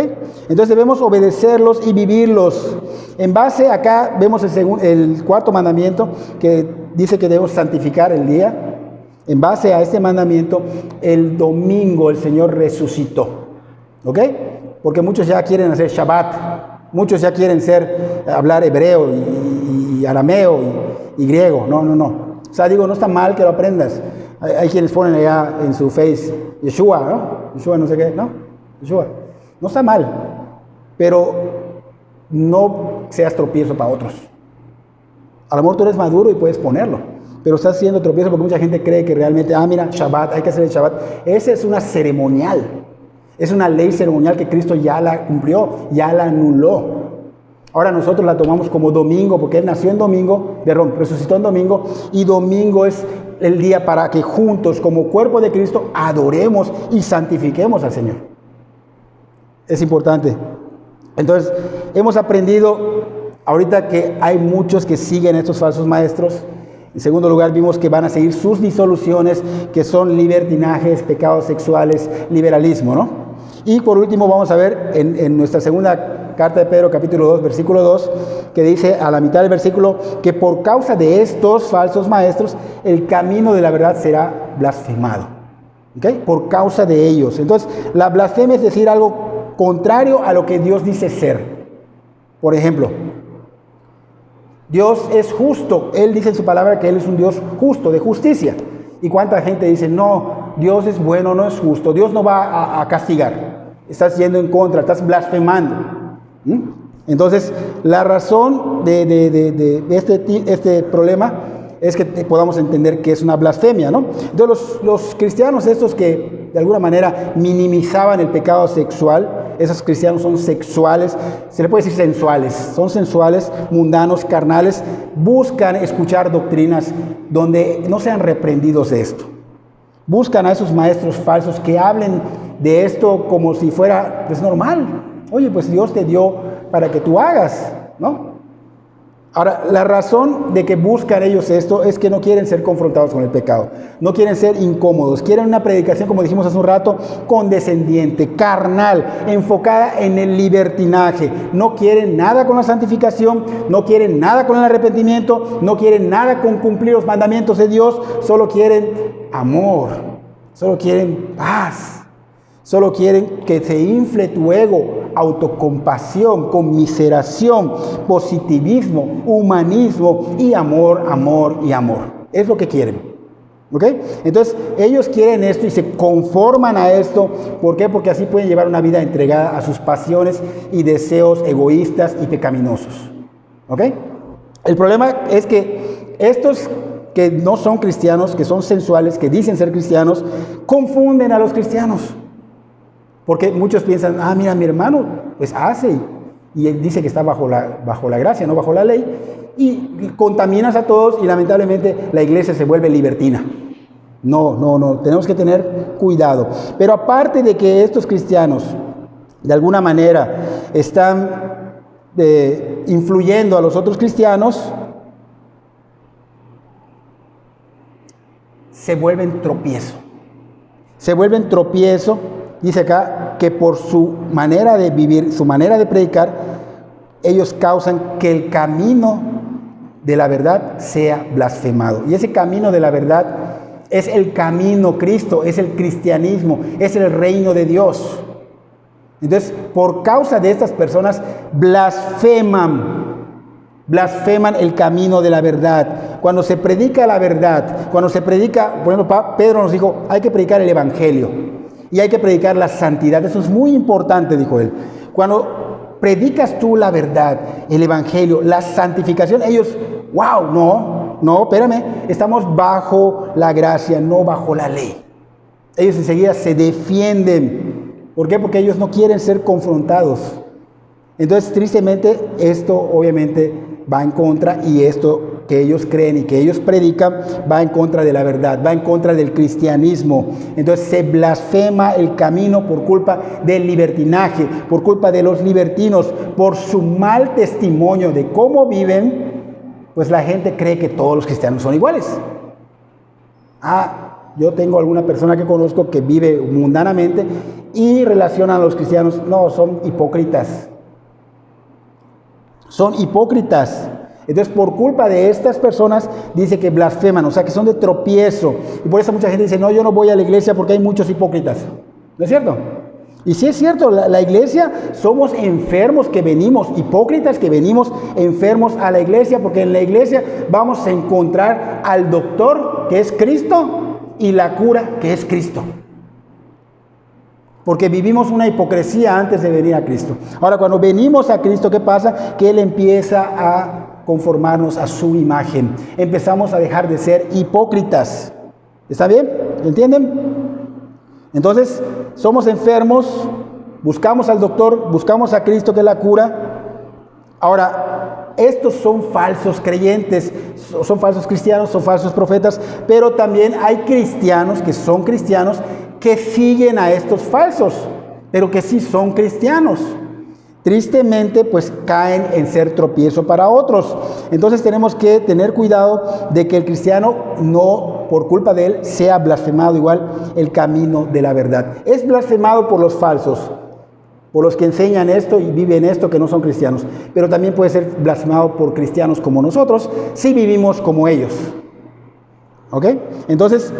Entonces debemos obedecerlos y vivirlos. En base, acá vemos el cuarto mandamiento que dice que debemos santificar el día. En base a este mandamiento, el domingo el Señor resucitó. ¿Ok? Porque muchos ya quieren hacer Shabbat. Muchos ya quieren hablar hebreo y arameo y griego. No. O sea, digo, no está mal que lo aprendas. Hay quienes ponen allá en su face Yeshua, ¿no? Yeshua no sé qué, ¿no? Yeshua. No está mal, pero no seas tropiezo para otros. A lo mejor tú eres maduro y puedes ponerlo, pero estás haciendo tropiezo porque mucha gente cree que realmente, mira, Shabbat, hay que hacer el Shabbat. Esa es una ceremonial, es una ley ceremonial que Cristo ya la cumplió, ya la anuló. Ahora nosotros la tomamos como domingo porque Él nació en domingo, resucitó en domingo, y domingo es el día para que juntos, como cuerpo de Cristo, adoremos y santifiquemos al Señor. Es importante. Entonces, hemos aprendido ahorita que hay muchos que siguen estos falsos maestros. En segundo lugar, vimos que van a seguir sus disoluciones, que son libertinajes, pecados sexuales, liberalismo, ¿no? Y por último, vamos a ver en nuestra segunda carta de Pedro, capítulo 2, versículo 2, que dice a la mitad del versículo que por causa de estos falsos maestros, el camino de la verdad será blasfemado. ¿Ok? Por causa de ellos. Entonces, la blasfemia es decir algo contrario a lo que Dios dice ser. Por ejemplo, Dios es justo. Él dice en su palabra que Él es un Dios justo, de justicia. ¿Y cuánta gente dice, no, Dios es bueno, no es justo, Dios no va a castigar? estás yendo en contra, estás blasfemando. ¿Mm? Entonces, la razón de este problema es que podamos entender que es una blasfemia, ¿no? Entonces, los cristianos estos que de alguna manera minimizaban el pecado sexual, esos cristianos son sexuales, se le puede decir sensuales, son sensuales, mundanos, carnales, buscan escuchar doctrinas donde no sean reprendidos de esto. Buscan a esos maestros falsos que hablen de esto como si fuera pues normal. Oye, pues Dios te dio para que tú hagas, ¿no? Ahora, la razón de que buscan ellos esto es que no quieren ser confrontados con el pecado, no quieren ser incómodos, quieren una predicación, como dijimos hace un rato, condescendiente, carnal, enfocada en el libertinaje. No quieren nada con la santificación, no quieren nada con el arrepentimiento, no quieren nada con cumplir los mandamientos de Dios, solo quieren amor, solo quieren paz. Solo quieren que se infle tu ego, autocompasión, conmiseración, positivismo, humanismo y amor, amor y amor. Es lo que quieren. ¿Ok? Entonces, ellos quieren esto y se conforman a esto. ¿Por qué? Porque así pueden llevar una vida entregada a sus pasiones y deseos egoístas y pecaminosos. ¿Ok? El problema es que estos que no son cristianos, que son sensuales, que dicen ser cristianos, confunden a los cristianos. Porque muchos piensan, mira, mi hermano pues hace y él dice que está bajo la gracia, no bajo la ley, y contaminas a todos y lamentablemente la iglesia se vuelve libertina. No, tenemos que tener cuidado. Pero aparte de que estos cristianos de alguna manera están influyendo a los otros cristianos, se vuelven tropiezo. Dice acá que por su manera de vivir, su manera de predicar, ellos causan que el camino de la verdad sea blasfemado. Y ese camino de la verdad es el camino Cristo, es el cristianismo, es el reino de Dios. Entonces, por causa de estas personas, blasfeman el camino de la verdad. Cuando se predica la verdad, por ejemplo, Pedro nos dijo, hay que predicar el evangelio. Y hay que predicar la santidad. Eso es muy importante, dijo él. Cuando predicas tú la verdad, el evangelio, la santificación, ellos, no, espérame, estamos bajo la gracia, no bajo la ley. Ellos enseguida se defienden. ¿Por qué? Porque ellos no quieren ser confrontados. Entonces, tristemente, esto obviamente va en contra, y esto que ellos creen y que ellos predican va en contra de la verdad, va en contra del cristianismo. Entonces se blasfema el camino por culpa del libertinaje, por culpa de los libertinos, por su mal testimonio de cómo viven. Pues la gente cree que todos los cristianos son iguales. Yo tengo alguna persona que conozco que vive mundanamente y relaciona a los cristianos, no, son hipócritas. Son hipócritas. Entonces, por culpa de estas personas, dice que blasfeman, o sea, que son de tropiezo. Y por eso mucha gente dice, no, yo no voy a la iglesia porque hay muchos hipócritas. ¿No es cierto? Y sí es cierto, la iglesia somos enfermos que venimos, hipócritas que venimos enfermos a la iglesia, porque en la iglesia vamos a encontrar al doctor, que es Cristo, y la cura, que es Cristo. Porque vivimos una hipocresía antes de venir a Cristo. Ahora, cuando venimos a Cristo, ¿qué pasa? Que Él empieza a conformarnos a su imagen. Empezamos a dejar de ser hipócritas. ¿Está bien? ¿Entienden? Entonces, somos enfermos, buscamos al doctor, buscamos a Cristo, que es la cura. Ahora, estos son falsos creyentes, son falsos cristianos, son falsos profetas, pero también hay cristianos que son cristianos que siguen a estos falsos, pero que sí son cristianos. Tristemente, pues caen en ser tropiezo para otros. Entonces tenemos que tener cuidado de que el cristiano no, por culpa de él, sea blasfemado igual el camino de la verdad. Es blasfemado por los falsos, por los que enseñan esto y viven esto, que no son cristianos. Pero también puede ser blasfemado por cristianos como nosotros, si vivimos como ellos. ¿Ok? Entonces,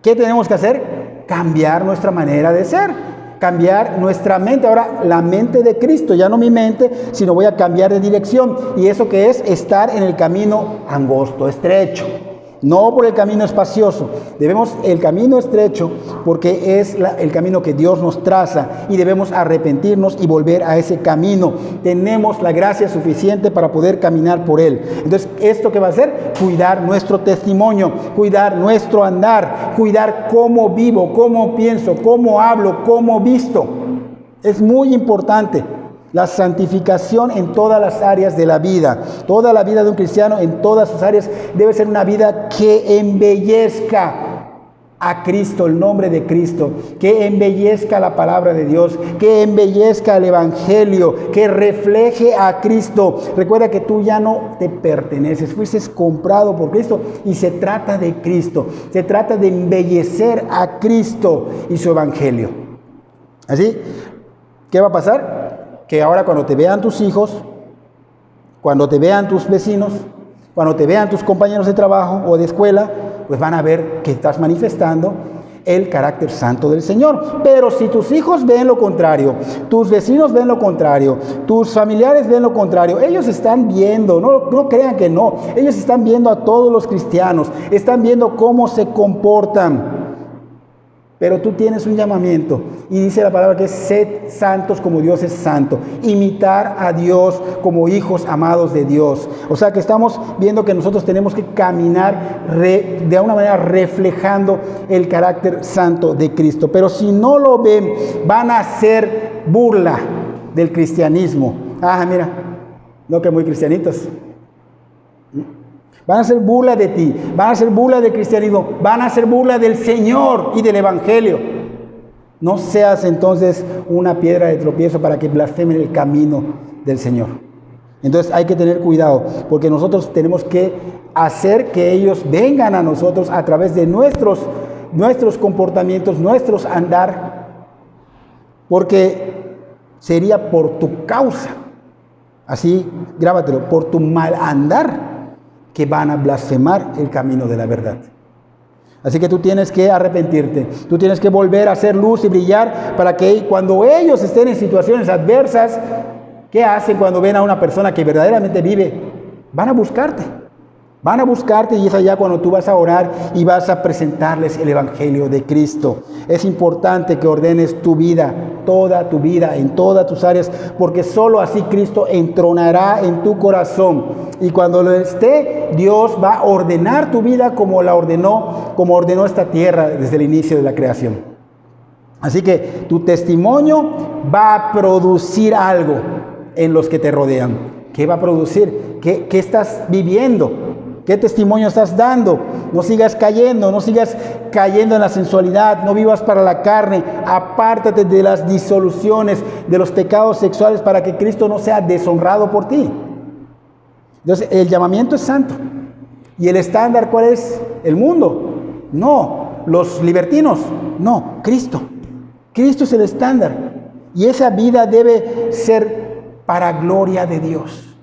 ¿qué tenemos que hacer? Cambiar nuestra manera de ser. Cambiar nuestra mente, ahora la mente de Cristo, ya no mi mente, sino voy a cambiar de dirección. ¿Y eso qué es? Estar en el camino angosto, estrecho. no por el camino espacioso. Debemos el camino estrecho porque es el camino que Dios nos traza y debemos arrepentirnos y volver a ese camino. Tenemos la gracia suficiente para poder caminar por él. Entonces, ¿esto qué va a hacer? Cuidar nuestro testimonio, cuidar nuestro andar, cuidar cómo vivo, cómo pienso, cómo hablo, cómo visto. Es muy importante. La santificación en todas las áreas de la vida. Toda la vida de un cristiano en todas sus áreas debe ser una vida que embellezca a Cristo, el nombre de Cristo, que embellezca la palabra de Dios, que embellezca el Evangelio, que refleje a Cristo. Recuerda que tú ya no te perteneces, fuiste comprado por Cristo y se trata de Cristo, se trata de embellecer a Cristo y su Evangelio. ¿Así? ¿Qué va a pasar? Que ahora cuando te vean tus hijos, cuando te vean tus vecinos, cuando te vean tus compañeros de trabajo o de escuela, pues van a ver que estás manifestando el carácter santo del Señor. Pero si tus hijos ven lo contrario, tus vecinos ven lo contrario, tus familiares ven lo contrario, ellos están viendo, no crean que no, ellos están viendo a todos los cristianos, están viendo cómo se comportan. Pero tú tienes un llamamiento y dice la palabra que es sed santos como Dios es santo. Imitar a Dios como hijos amados de Dios. O sea que estamos viendo que nosotros tenemos que caminar de alguna manera reflejando el carácter santo de Cristo. Pero si no lo ven, van a hacer burla del cristianismo. Ah, mira, no que muy cristianitos. Van a hacer burla de ti, van a hacer burla del cristianismo, van a hacer burla del Señor y del Evangelio. No seas entonces una piedra de tropiezo para que blasfemen el camino del Señor. Entonces hay que tener cuidado, porque nosotros tenemos que hacer que ellos vengan a nosotros a través de nuestros comportamientos, nuestros andar, porque sería por tu causa, así grábatelo, por tu mal andar, que van a blasfemar el camino de la verdad. Así que tú tienes que arrepentirte, tú tienes que volver a hacer luz y brillar para que cuando ellos estén en situaciones adversas, ¿qué hacen cuando ven a una persona que verdaderamente vive? Van a buscarte y es allá cuando tú vas a orar y vas a presentarles el Evangelio de Cristo. Es importante que ordenes tu vida, toda tu vida, en todas tus áreas, porque solo así Cristo entronará en tu corazón. Y cuando lo esté, Dios va a ordenar tu vida como ordenó esta tierra desde el inicio de la creación. Así que tu testimonio va a producir algo en los que te rodean. ¿Qué va a producir? ¿Qué estás viviendo? ¿Qué testimonio estás dando? No sigas cayendo en la sensualidad, no vivas para la carne, apártate de las disoluciones, de los pecados sexuales para que Cristo no sea deshonrado por ti. Entonces, el llamamiento es santo. ¿Y el estándar cuál es? ¿El mundo? No. ¿Los libertinos? No. Cristo. Cristo es el estándar. Y esa vida debe ser para gloria de Dios.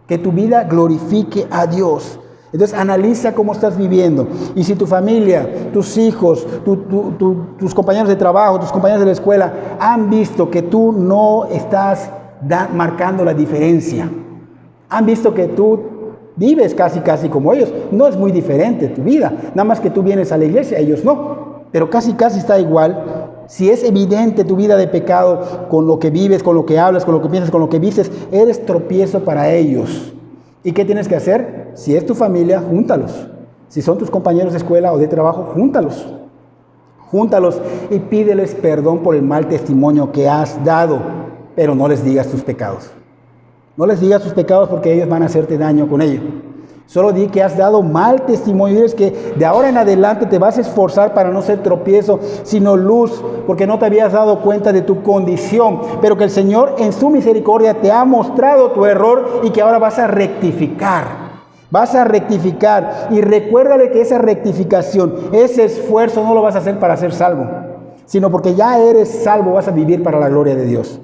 Que tu vida glorifique a Dios. Entonces analiza cómo estás viviendo. Y si tu familia, tus hijos, tus compañeros de trabajo, tus compañeros de la escuela han visto que tú no estás marcando la diferencia, han visto que tú vives casi como ellos, no es muy diferente tu vida, nada más que tú vienes a la iglesia, ellos no, pero casi está igual. Si es evidente tu vida de pecado con lo que vives, con lo que hablas, con lo que piensas, con lo que vistes, eres tropiezo para ellos. ¿Y qué tienes que hacer? Si es tu familia, júntalos. Si son tus compañeros de escuela o de trabajo, júntalos. Júntalos y pídeles perdón por el mal testimonio que has dado, pero no les digas tus pecados. No les digas tus pecados porque ellos van a hacerte daño con ello. Solo di que has dado mal testimonio. Diles que de ahora en adelante te vas a esforzar para no ser tropiezo, sino luz, porque no te habías dado cuenta de tu condición, pero que el Señor en su misericordia te ha mostrado tu error y que ahora vas a rectificar. Vas a rectificar y recuérdale que esa rectificación, ese esfuerzo no lo vas a hacer para ser salvo, sino porque ya eres salvo, vas a vivir para la gloria de Dios.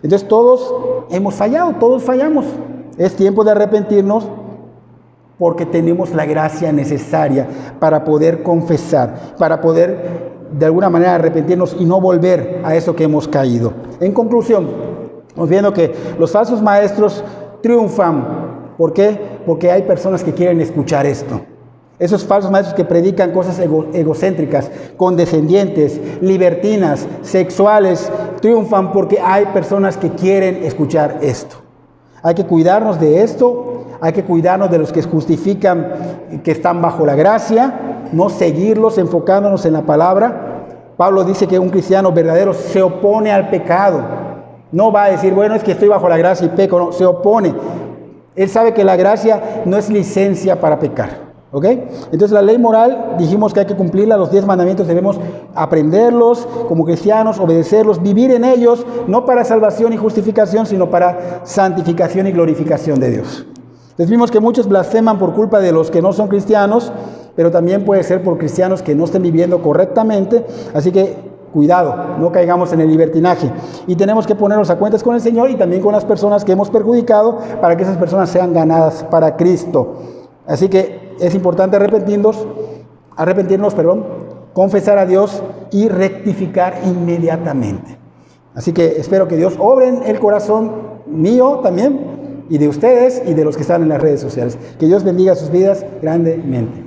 Entonces todos hemos fallado, todos fallamos. Es tiempo de arrepentirnos, porque tenemos la gracia necesaria para poder confesar, para poder de alguna manera arrepentirnos y no volver a eso que hemos caído. En conclusión, estamos viendo que los falsos maestros triunfan. ¿Por qué? Porque hay personas que quieren escuchar esto. Esos falsos maestros que predican cosas egocéntricas, condescendientes, libertinas, sexuales, triunfan porque hay personas que quieren escuchar esto. Hay que cuidarnos de esto, hay que cuidarnos de los que justifican que están bajo la gracia, no seguirlos enfocándonos en la palabra. Pablo dice que un cristiano verdadero se opone al pecado. No va a decir, bueno, es que estoy bajo la gracia y peco, no, se opone. Él sabe que la gracia no es licencia para pecar. ¿Ok? Entonces la ley moral, dijimos que hay que cumplirla, los 10 mandamientos debemos aprenderlos como cristianos, obedecerlos, vivir en ellos, no para salvación y justificación, sino para santificación y glorificación de Dios. Entonces vimos que muchos blasfeman por culpa de los que no son cristianos, pero también puede ser por cristianos que no estén viviendo correctamente, así que cuidado, no caigamos en el libertinaje. Y tenemos que ponernos a cuentas con el Señor y también con las personas que hemos perjudicado para que esas personas sean ganadas para Cristo. Así que es importante arrepentirnos, confesar a Dios y rectificar inmediatamente. Así que espero que Dios obre en el corazón mío también, y de ustedes y de los que están en las redes sociales. Que Dios bendiga sus vidas grandemente.